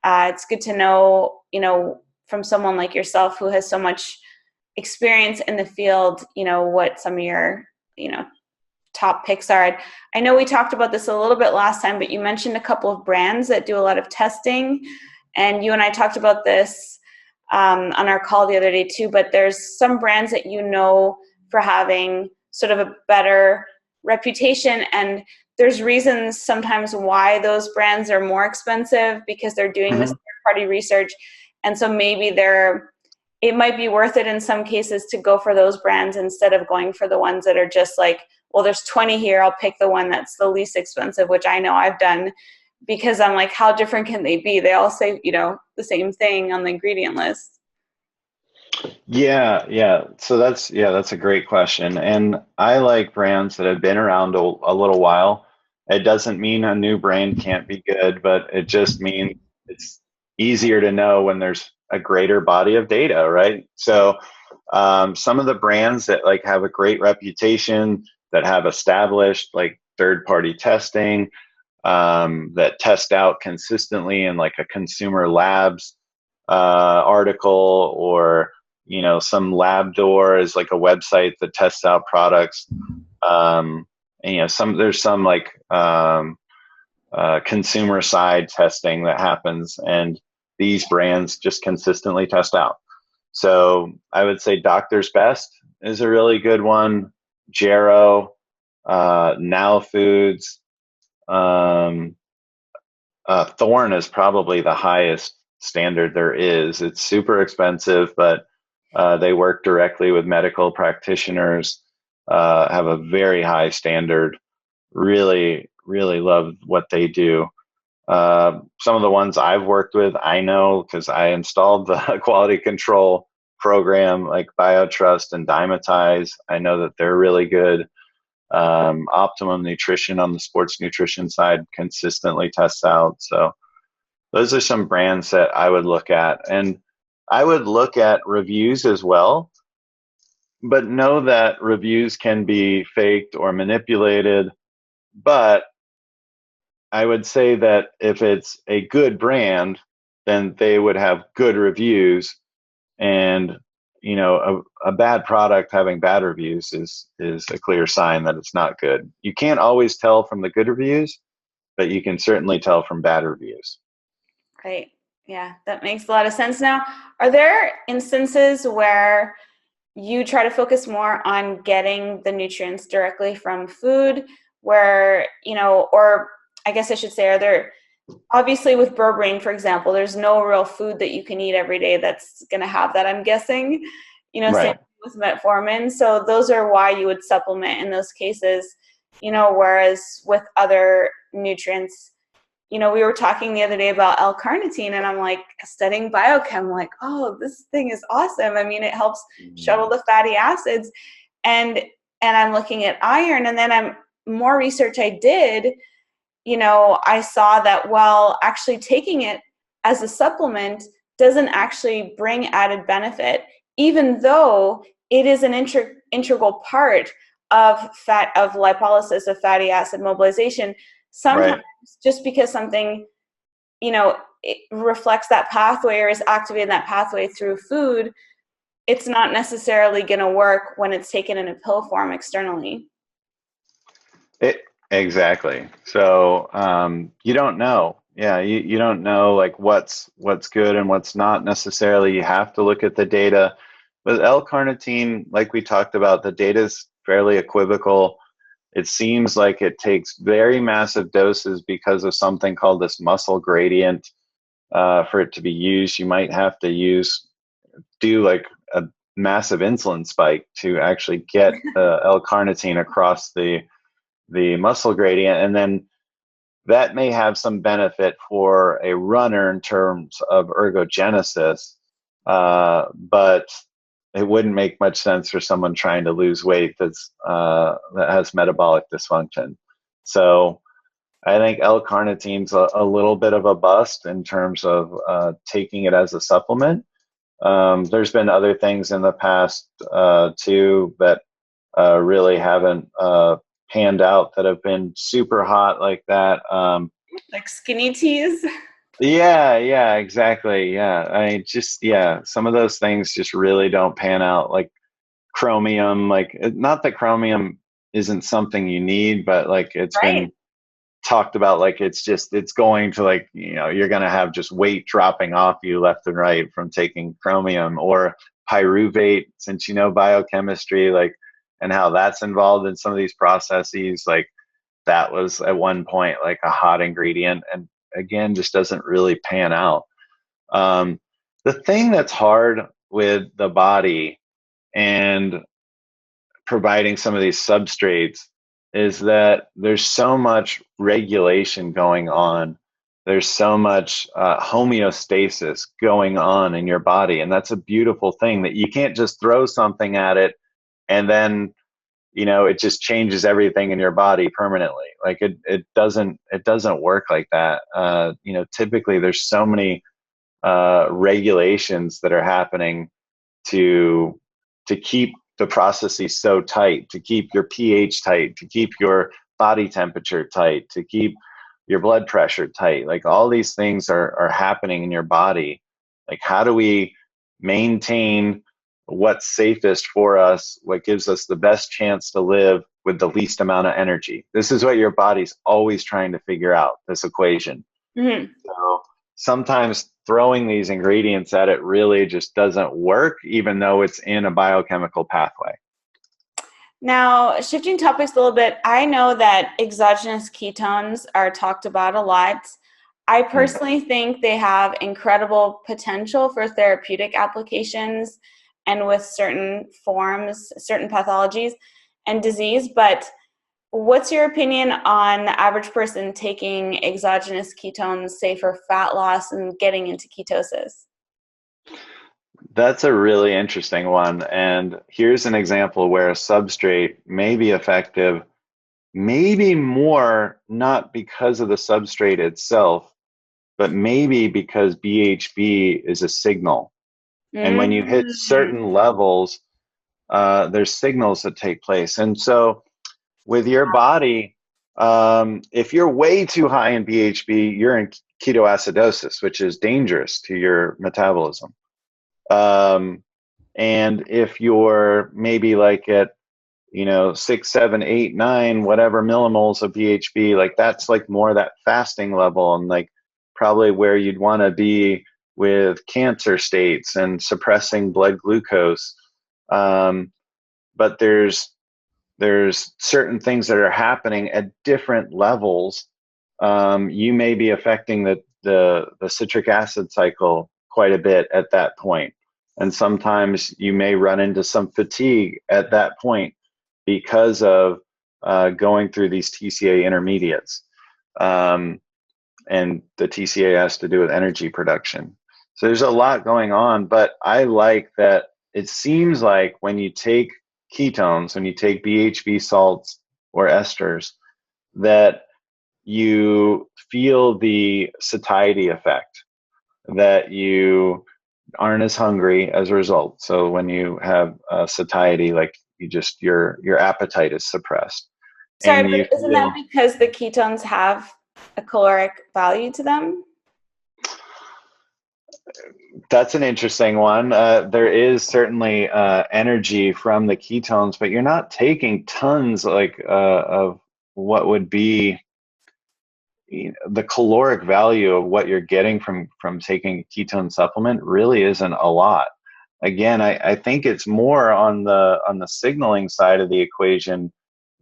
it's good to know, you know, from someone like yourself who has so much experience in the field, you know, what some of your, you know, top picks are. I know we talked about this a little bit last time, but you mentioned a couple of brands that do a lot of testing, and you and I talked about this on our call the other day too, but there's some brands that you know for having sort of a better reputation, and there's reasons sometimes why those brands are more expensive because they're doing this third-party research, and so maybe it might be worth it in some cases to go for those brands instead of going for the ones that are just like, well, there's 20 here, I'll pick the one that's the least expensive, which I know I've done, because I'm like, how different can they be? They all say, you know, the same thing on the ingredient list. Yeah. So that's a great question. And I like brands that have been around a little while. It doesn't mean a new brand can't be good, but it just means it's easier to know when there's a greater body of data, right? So some of the brands that like have a great reputation, that have established like third-party testing, that test out consistently in like a consumer labs article, or you know, some lab door is like a website that tests out products. And, you know, there's some like consumer side testing that happens, and these brands just consistently test out. So I would say Doctor's Best is a really good one. Jarrow, Now Foods, Thorne is probably the highest standard there is. It's super expensive, but they work directly with medical practitioners, have a very high standard. Really, really love what they do. Some of the ones I've worked with, I know because I installed the quality control program like BioTrust and Dymatize. I know that they're really good. Optimum Nutrition on the sports nutrition side consistently tests out. So those are some brands that I would look at. And I would look at reviews as well, but know that reviews can be faked or manipulated. But I would say that if it's a good brand, then they would have good reviews. And you know, a bad product having bad reviews is a clear sign that it's not good. You can't always tell from the good reviews, but you can certainly tell from bad reviews. Right. Yeah, that makes a lot of sense. Now, are there instances where you try to focus more on getting the nutrients directly from food, where, you know, or I guess I should say, are there, obviously with Berberine, for example, there's no real food that you can eat every day that's going to have that, I'm guessing, you know, same Right. with metformin. So those are why you would supplement in those cases, you know, whereas with other nutrients, you know, we were talking the other day about L-carnitine, and I'm like studying biochem, like, oh, this thing is awesome. I mean, it helps shuttle the fatty acids, and I'm looking at iron, and then more research I did, you know, I saw that, well, actually taking it as a supplement doesn't actually bring added benefit, even though it is an integral part of lipolysis, of fatty acid mobilization. Sometimes Right. just because something it reflects that pathway or is activating that pathway through food, it's not necessarily going to work when it's taken in a pill form externally. Exactly. So you don't know. Yeah, you don't know like what's good and what's not necessarily. You have to look at the data. With L-carnitine, like we talked about, the data is fairly equivocal. It seems like it takes very massive doses because of something called this muscle gradient for it to be used. You might have to do like a massive insulin spike to actually get L-carnitine across the muscle gradient, and then that may have some benefit for a runner in terms of ergogenesis, but it wouldn't make much sense for someone trying to lose weight that has metabolic dysfunction. So I think L-carnitine's a little bit of a bust in terms of taking it as a supplement. There's been other things in the past too that really haven't panned out that have been super hot like that. Like skinny teas. Yeah, exactly. Yeah, some of those things just really don't pan out. Like chromium, not that chromium isn't something you need, but like it's Right. been talked about like it's going to like you're going to have just weight dropping off you left and right from taking chromium or pyruvate, since biochemistry, like, and how that's involved in some of these processes. Like that was at one point like a hot ingredient, and again just doesn't really pan out. The thing that's hard with the body and providing some of these substrates is that there's so much regulation going on. There's so much homeostasis going on in your body. And that's a beautiful thing, that you can't just throw something at it and then, it just changes everything in your body permanently. Like it doesn't work like that. Typically there's so many regulations that are happening to keep the processes so tight, to keep your pH tight, to keep your body temperature tight, to keep your blood pressure tight. Like all these things are happening in your body. Like how do we maintain what's safest for us, what gives us the best chance to live with the least amount of energy? This is what your body's always trying to figure out, this equation. Mm-hmm. So sometimes throwing these ingredients at it really just doesn't work, even though it's in a biochemical pathway. Now, shifting topics a little bit, I know that exogenous ketones are talked about a lot. I personally think they have incredible potential for therapeutic applications and with certain forms, certain pathologies and disease. But what's your opinion on the average person taking exogenous ketones, say for fat loss and getting into ketosis? That's a really interesting one. And here's an example where a substrate may be effective, maybe more not because of the substrate itself, but maybe because BHB is a signal. And when you hit Mm-hmm. certain levels, there's signals that take place. And so with your body, if you're way too high in BHB, you're in ketoacidosis, which is dangerous to your metabolism. And if you're maybe like at 6, 7, 8, 9, whatever millimoles of BHB, like that's like more that fasting level, and like probably where you'd want to be with cancer states and suppressing blood glucose. But there's certain things that are happening at different levels. You may be affecting the citric acid cycle quite a bit at that point. And sometimes you may run into some fatigue at that point because of going through these TCA intermediates. And the TCA has to do with energy production. So there's a lot going on, but I like that it seems like when you take ketones, when you take BHB salts or esters, that you feel the satiety effect, that you aren't as hungry as a result. So when you have satiety, like your appetite is suppressed, Sorry, and but you isn't that feel because the ketones have a caloric value to them? That's an interesting one. There is certainly energy from the ketones, but you're not taking tons of what would be the caloric value of what you're getting from taking a ketone supplement really isn't a lot. Again, I think it's more on the signaling side of the equation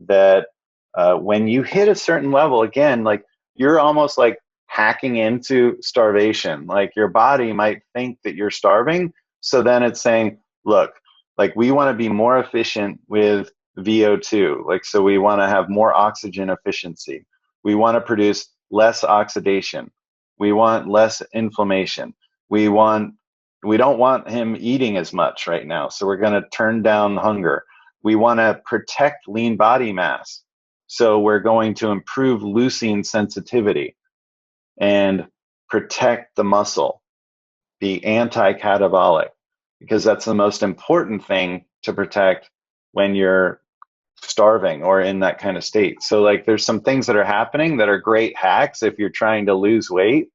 that when you hit a certain level, again, like you're almost like hacking into starvation. Like your body might think that you're starving, so then it's saying, look, like we want to be more efficient with VO2, like so we want to have more oxygen efficiency. We want to produce less oxidation. We want less inflammation. We want we don't want him eating as much right now, so we're going to turn down hunger. We want to protect lean body mass, so we're going to improve leucine sensitivity and protect the muscle, be anti-catabolic, because that's the most important thing to protect when you're starving or in that kind of state. So like there's some things that are happening that are great hacks if you're trying to lose weight,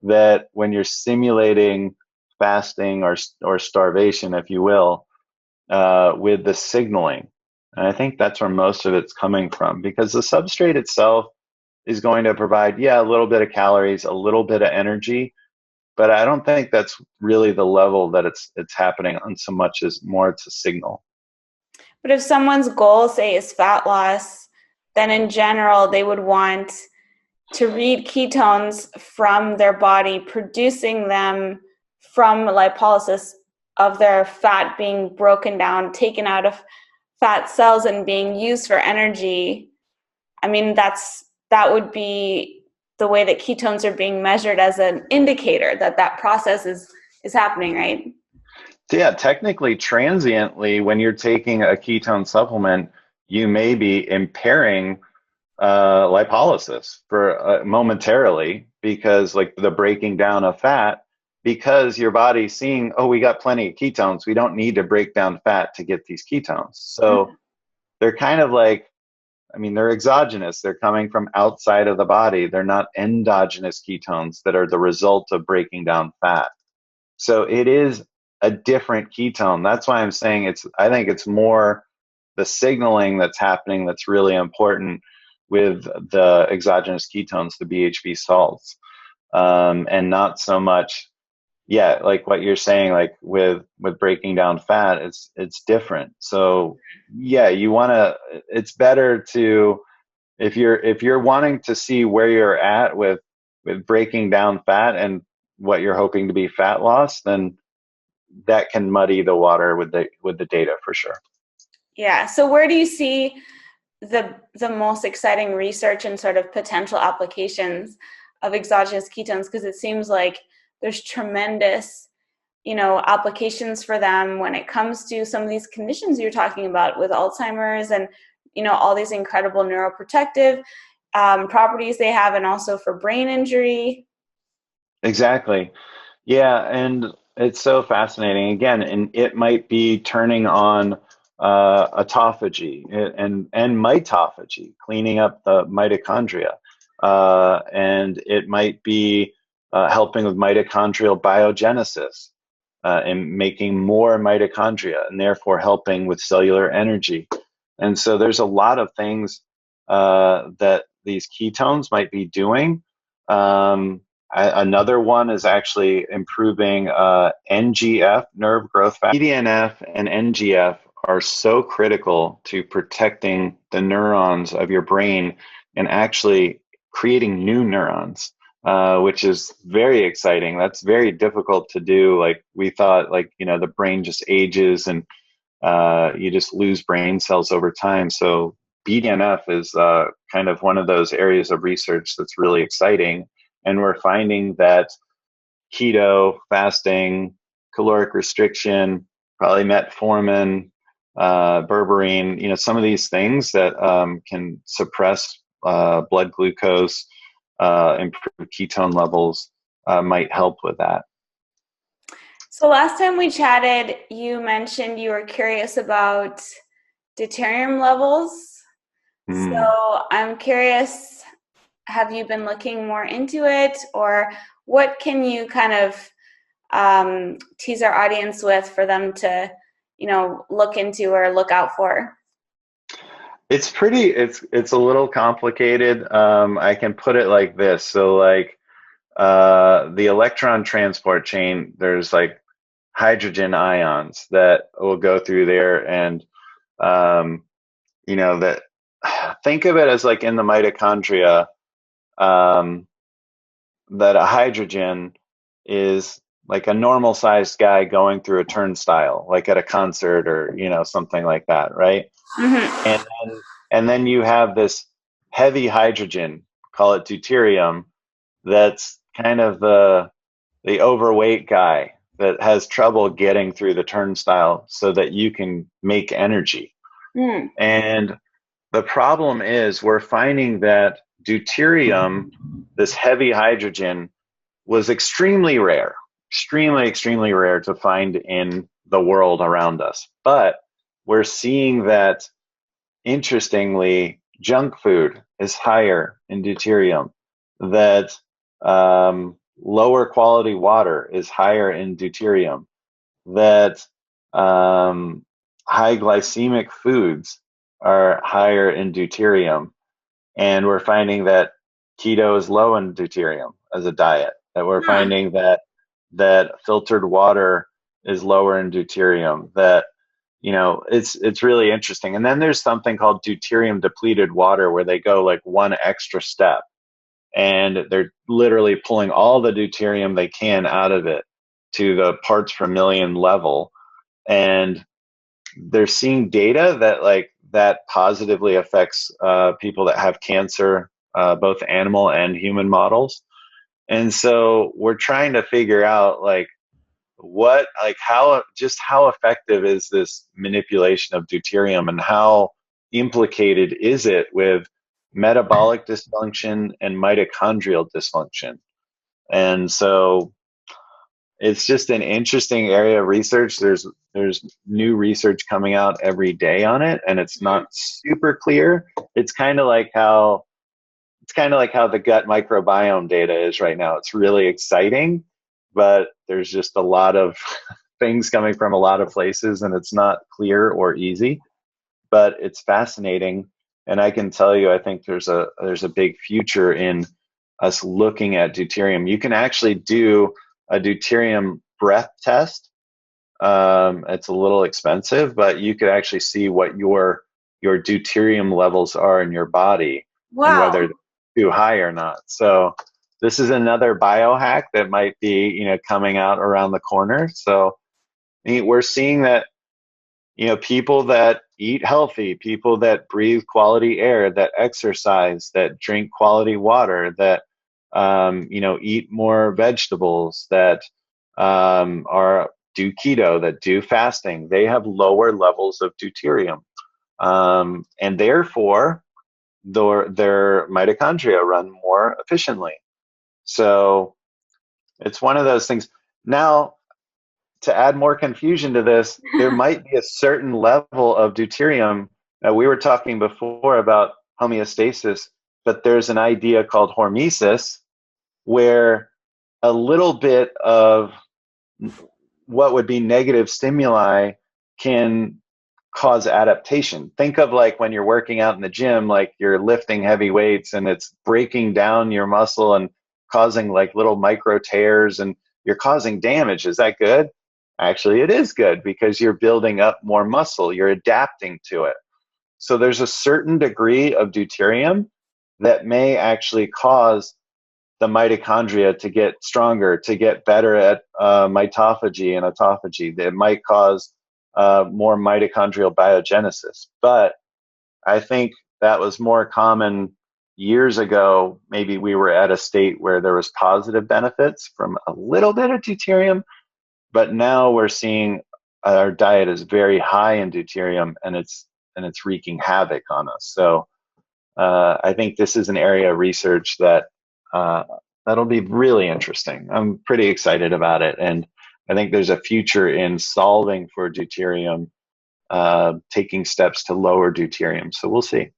that when you're simulating fasting or starvation, if you will, with the signaling. And I think that's where most of it's coming from, because the substrate itself is going to provide, yeah, a little bit of calories, a little bit of energy, but I don't think that's really the level that it's happening on so much as more it's a signal. But if someone's goal, say, is fat loss, then in general, they would want to read ketones from their body, producing them from lipolysis of their fat being broken down, taken out of fat cells and being used for energy. I mean, that would be the way that ketones are being measured as an indicator that that process is happening, right? So yeah, technically, transiently, when you're taking a ketone supplement, you may be impairing lipolysis for momentarily, because like the breaking down of fat, because your body's seeing, oh, we got plenty of ketones, we don't need to break down fat to get these ketones. So they're kind of like, I mean, they're exogenous, they're coming from outside of the body, they're not endogenous ketones that are the result of breaking down fat. So it is a different ketone. That's why I'm saying I think it's more the signaling that's happening that's really important with the exogenous ketones, the BHB salts, and not so much, yeah, like what you're saying, like with breaking down fat, it's different. So yeah, you want to. It's better to, if you're wanting to see where you're at with breaking down fat and what you're hoping to be fat loss, then that can muddy the water with the data for sure. Yeah. So where do you see the most exciting research and sort of potential applications of exogenous ketones? Because it seems like there's tremendous, applications for them when it comes to some of these conditions you're talking about with Alzheimer's and, all these incredible neuroprotective properties they have, and also for brain injury. Exactly. Yeah, and it's so fascinating. Again, and it might be turning on autophagy and mitophagy, cleaning up the mitochondria, and it might be helping with mitochondrial biogenesis and making more mitochondria, and therefore helping with cellular energy. And so there's a lot of things that these ketones might be doing. Another one is actually improving NGF, nerve growth factor. BDNF and NGF are so critical to protecting the neurons of your brain and actually creating new neurons, which is very exciting. That's very difficult to do. Like we thought, like, the brain just ages and you just lose brain cells over time. So BDNF is kind of one of those areas of research that's really exciting. And we're finding that keto, fasting, caloric restriction, probably metformin, berberine, some of these things that can suppress blood glucose, improve ketone levels, might help with that. So last time we chatted, you mentioned you were curious about deuterium levels. Mm. So I'm curious, have you been looking more into it, or what can you kind of tease our audience with for them to, look into or look out for? It's a little complicated. I can put it like this. So like the electron transport chain, there's like hydrogen ions that will go through there, and um, that think of it as like in the mitochondria, um, that a hydrogen is like a normal sized guy going through a turnstile, like at a concert or something like that, right? Mm-hmm. And then you have this heavy hydrogen, call it deuterium, that's kind of the overweight guy that has trouble getting through the turnstile so that you can make energy. Mm. And the problem is we're finding that deuterium, this heavy hydrogen, was extremely rare to find in the world around us. But we're seeing that, interestingly, junk food is higher in deuterium, that lower quality water is higher in deuterium, that high glycemic foods are higher in deuterium. And we're finding that keto is low in deuterium as a diet, that we're Huh. finding that filtered water is lower in deuterium, that it's really interesting. And then there's something called deuterium depleted water, where they go like one extra step and they're literally pulling all the deuterium they can out of it to the parts per million level. And they're seeing data that that positively affects people that have cancer, both animal and human models. And so we're trying to figure out how effective is this manipulation of deuterium, and how implicated is it with metabolic dysfunction and mitochondrial dysfunction. And so it's just an interesting area of research. There's new research coming out every day on it, and it's not super clear. It's kind of like how the gut microbiome data is right now. It's really exciting, but there's just a lot of things coming from a lot of places, and it's not clear or easy. But it's fascinating, and I can tell you, I think there's a big future in us looking at deuterium. You can actually do a deuterium breath test. It's a little expensive, but you could actually see what your deuterium levels are in your body and Wow. whether they're too high or not. So this is another biohack that might be coming out around the corner. So we're seeing that people that eat healthy, people that breathe quality air, that exercise, that drink quality water, that eat more vegetables, that do keto, that do fasting, they have lower levels of deuterium, and therefore their mitochondria run more efficiently. So it's one of those things. Now, to add more confusion to this, there might be a certain level of deuterium. We were talking before about homeostasis, but there's an idea called hormesis, where a little bit of what would be negative stimuli can cause adaptation. Think of like when you're working out in the gym, like you're lifting heavy weights and it's breaking down your muscle and causing like little micro tears, and you're causing damage. Is that good? Actually, it is good, because you're building up more muscle, you're adapting to it. So there's a certain degree of deuterium that may actually cause the mitochondria to get stronger, to get better at mitophagy and autophagy. That might cause more mitochondrial biogenesis. But I think that was more common years ago. Maybe we were at a state where there was positive benefits from a little bit of deuterium, but now we're seeing our diet is very high in deuterium, and it's wreaking havoc on us. So I think this is an area of research that that'll be really interesting. I'm pretty excited about it, and I think there's a future in solving for deuterium, taking steps to lower deuterium. So we'll see.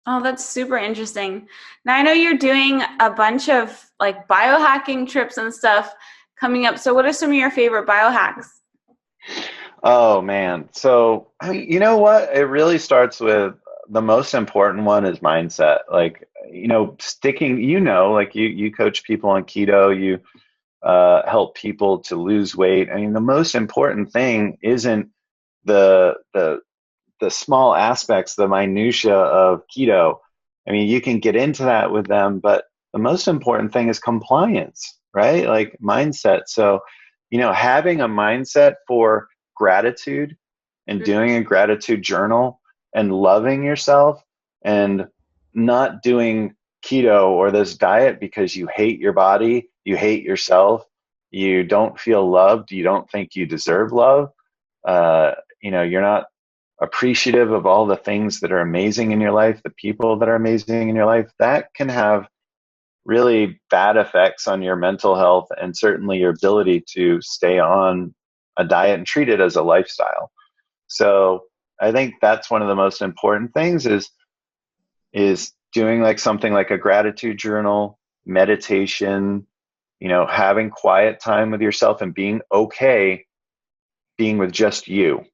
Oh, that's super interesting. Now I know you're doing a bunch of like biohacking trips and stuff. coming up. So what are some of your favorite biohacks? Oh man. So, I mean, you know what? It really starts with the most important one is mindset. Like, sticking, like you coach people on keto, you help people to lose weight. I mean, the most important thing isn't the the the small aspects, the minutia of keto. I mean, you can get into that with them, but the most important thing is compliance, right? Like mindset. So, having a mindset for gratitude and doing a gratitude journal and loving yourself and not doing keto or this diet because you hate your body, you hate yourself, you don't feel loved, you don't think you deserve love. You're not appreciative of all the things that are amazing in your life, the people that are amazing in your life, that can have really bad effects on your mental health and certainly your ability to stay on a diet and treat it as a lifestyle. So I think that's one of the most important things is doing like something like a gratitude journal, meditation, having quiet time with yourself and being okay being with just you.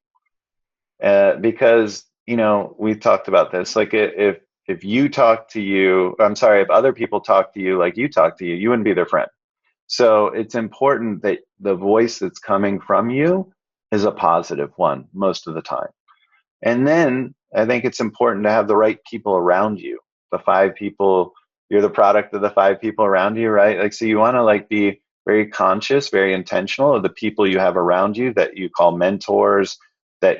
Because we've talked about this. Like if you talk to you, I'm sorry, if other people talk to you like you talk to you, you wouldn't be their friend. So it's important that the voice that's coming from you is a positive one most of the time. And then I think it's important to have the right people around you. The 5 people, you're the product of the 5 people around you, right? Like, so you want to like be very conscious, very intentional of the people you have around you that you call mentors, that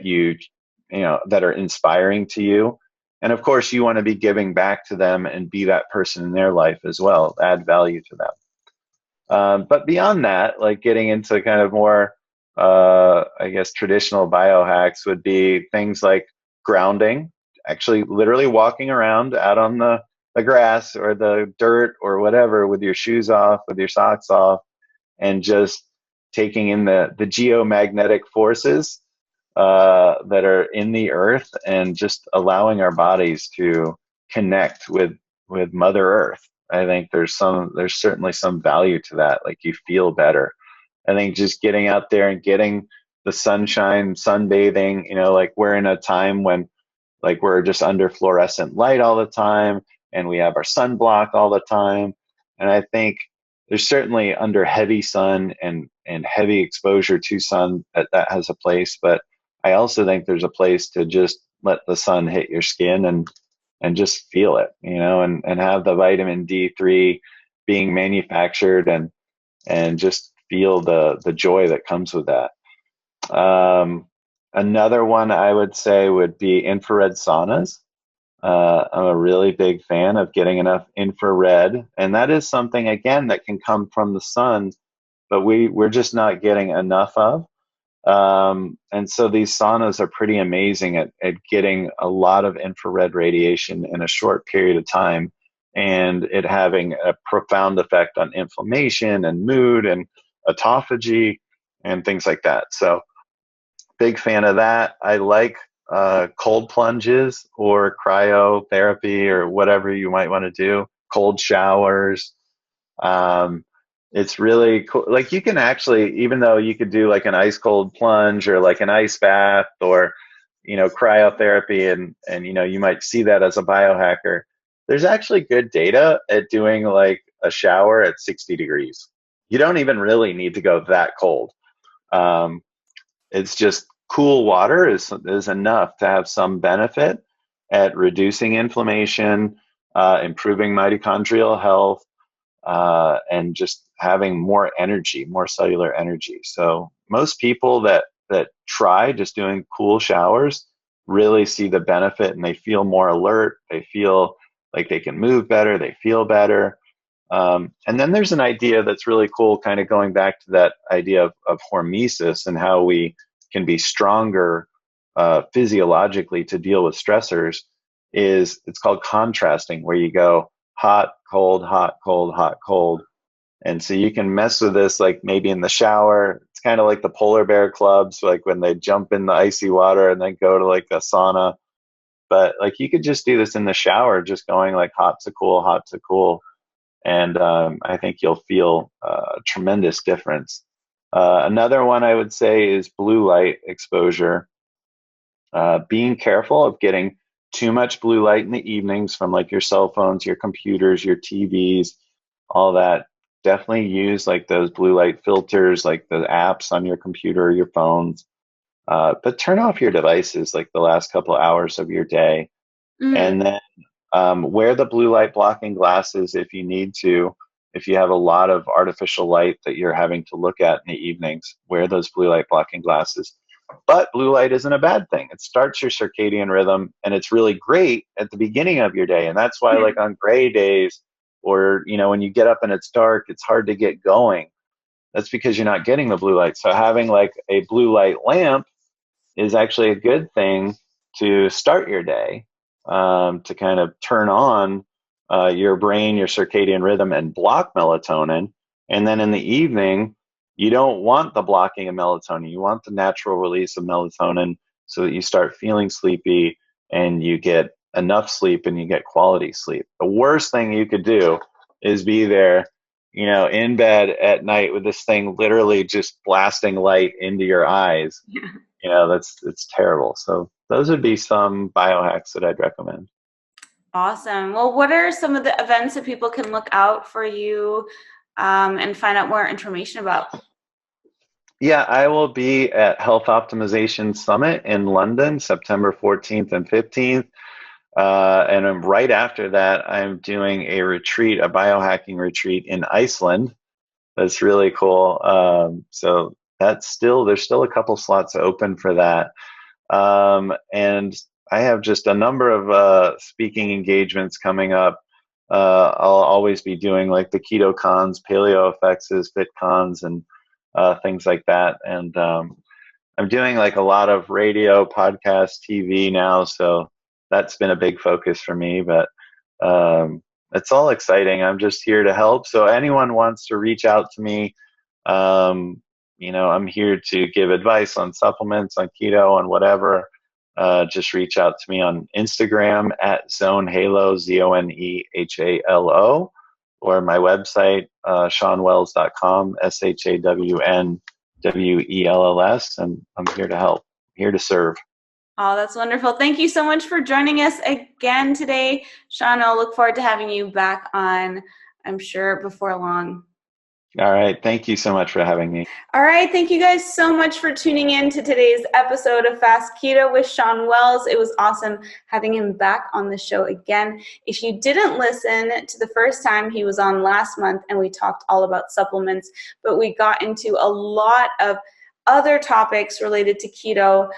that are inspiring to you. And of course, you want to be giving back to them and be that person in their life as well, add value to them. But beyond that, like getting into kind of more, I guess, traditional biohacks would be things like grounding, actually literally walking around out on the grass or the dirt or whatever with your shoes off, with your socks off, and just taking in the geomagnetic forces that are in the earth and just allowing our bodies to connect with Mother Earth. I think there's certainly some value to that. Like you feel better. I think just getting out there and getting the sunshine, sunbathing, like we're in a time when like we're just under fluorescent light all the time and we have our sunblock all the time. And I think there's certainly under heavy sun and heavy exposure to sun that has a place. But I also think there's a place to just let the sun hit your skin and just feel it, and have the vitamin D3 being manufactured and just feel the joy that comes with that. Another one I would say would be infrared saunas. I'm a really big fan of getting enough infrared, and that is something again that can come from the sun, but we're just not getting enough of. And so these saunas are pretty amazing at getting a lot of infrared radiation in a short period of time and it having a profound effect on inflammation and mood and autophagy and things like that. So big fan of that. I like cold plunges or cryotherapy or whatever you might want to do, cold showers. It's really cool. Like you can actually, even though you could do like an ice cold plunge or like an ice bath or, cryotherapy and, you might see that as a biohacker. There's actually good data at doing like a shower at 60 degrees. You don't even really need to go that cold. Um, it's just cool water is enough to have some benefit at reducing inflammation, improving mitochondrial health, and just having more energy, more cellular energy. So most people that try just doing cool showers really see the benefit and they feel more alert. They feel like they can move better. They feel better. And then there's an idea that's really cool, kind of going back to that idea of hormesis and how we can be stronger physiologically to deal with stressors. It's called contrasting, where you go hot, cold, hot, cold, hot, cold. And so you can mess with this, like maybe in the shower. It's kind of like the polar bear clubs, like when they jump in the icy water and then go to like a sauna. But like you could just do this in the shower, just going like hot to cool, hot to cool. And I think you'll feel a tremendous difference. Another one I would say is blue light exposure. Being careful of getting too much blue light in the evenings from like your cell phones, your computers, your TVs, all that. Definitely use like those blue light filters, like the apps on your computer or your phones. But turn off your devices like the last couple hours of your day. Mm. And then wear the blue light blocking glasses if you need to. If you have a lot of artificial light that you're having to look at in the evenings, wear those blue light blocking glasses. But blue light isn't a bad thing. It starts your circadian rhythm, and it's really great at the beginning of your day. And that's why, like on gray days, or when you get up and it's dark, it's hard to get going. That's because you're not getting the blue light. So having like a blue light lamp is actually a good thing to start your day, to kind of turn on your brain, your circadian rhythm, and block melatonin. And then in the evening, you don't want the blocking of melatonin. You want the natural release of melatonin so that you start feeling sleepy and you get enough sleep and you get quality sleep. The worst thing you could do is be there, in bed at night with this thing literally just blasting light into your eyes. It's terrible. So those would be some biohacks that I'd recommend. Awesome. Well, what are some of the events that people can look out for you and find out more information about? Yeah, I will be at Health Optimization Summit in London, September 14th and 15th. And right after that, I'm doing a retreat, a biohacking retreat in Iceland. That's really cool. So there's still a couple slots open for that. And I have just a number of speaking engagements coming up. I'll always be doing like the keto cons, paleo effects, fit cons, and things like that. And I'm doing like a lot of radio, podcast, TV now. So that's been a big focus for me. But it's all exciting. I'm just here to help. So anyone wants to reach out to me, I'm here to give advice on supplements, on keto, on whatever. Just reach out to me on Instagram at ZoneHalo, ZoneHalo, or my website, ShawnWells.com, ShawnWells, and I'm here to help, here to serve. Oh, that's wonderful. Thank you so much for joining us again today, Shawn. I'll look forward to having you back on, I'm sure, before long. All right. Thank you so much for having me. All right. Thank you guys so much for tuning in to today's episode of Fast Keto with Shawn Wells. It was awesome having him back on the show again. If you didn't listen to the first time, he was on last month and we talked all about supplements, but we got into a lot of other topics related to keto,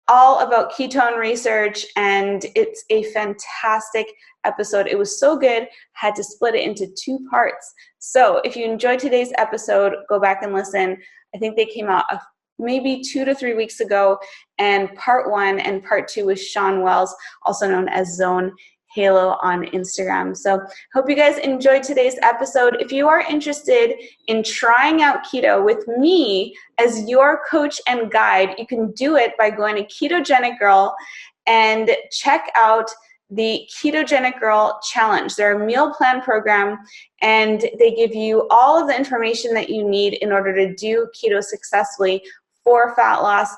all about ketone research, and it's a fantastic episode. It was so good, had to split it into 2 parts. So if you enjoyed today's episode, go back and listen. I think they came out maybe 2 to 3 weeks ago, and part 1 and part 2 with Shawn Wells, also known as Zone Halo on Instagram. So hope you guys enjoyed today's episode. If you are interested in trying out keto with me as your coach and guide, you can do it by going to Ketogenic Girl and check out the Ketogenic Girl Challenge. They're a meal plan program, and they give you all of the information that you need in order to do keto successfully for fat loss,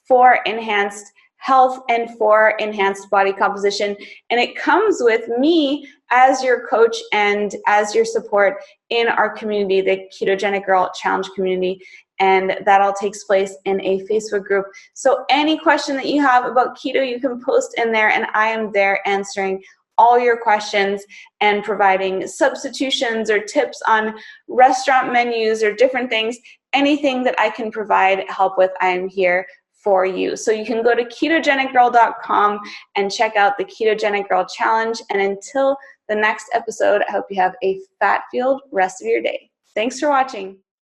for enhanced health, and for enhanced body composition. And it comes with me as your coach and as your support in our community, the Ketogenic Girl Challenge community. And that all takes place in a Facebook group. So any question that you have about keto, you can post in there, and I am there answering all your questions and providing substitutions or tips on restaurant menus or different things. Anything that I can provide help with, I am here for you. So you can go to ketogenicgirl.com and check out the Ketogenic Girl Challenge. And until the next episode, I hope you have a fat-filled rest of your day. Thanks for watching.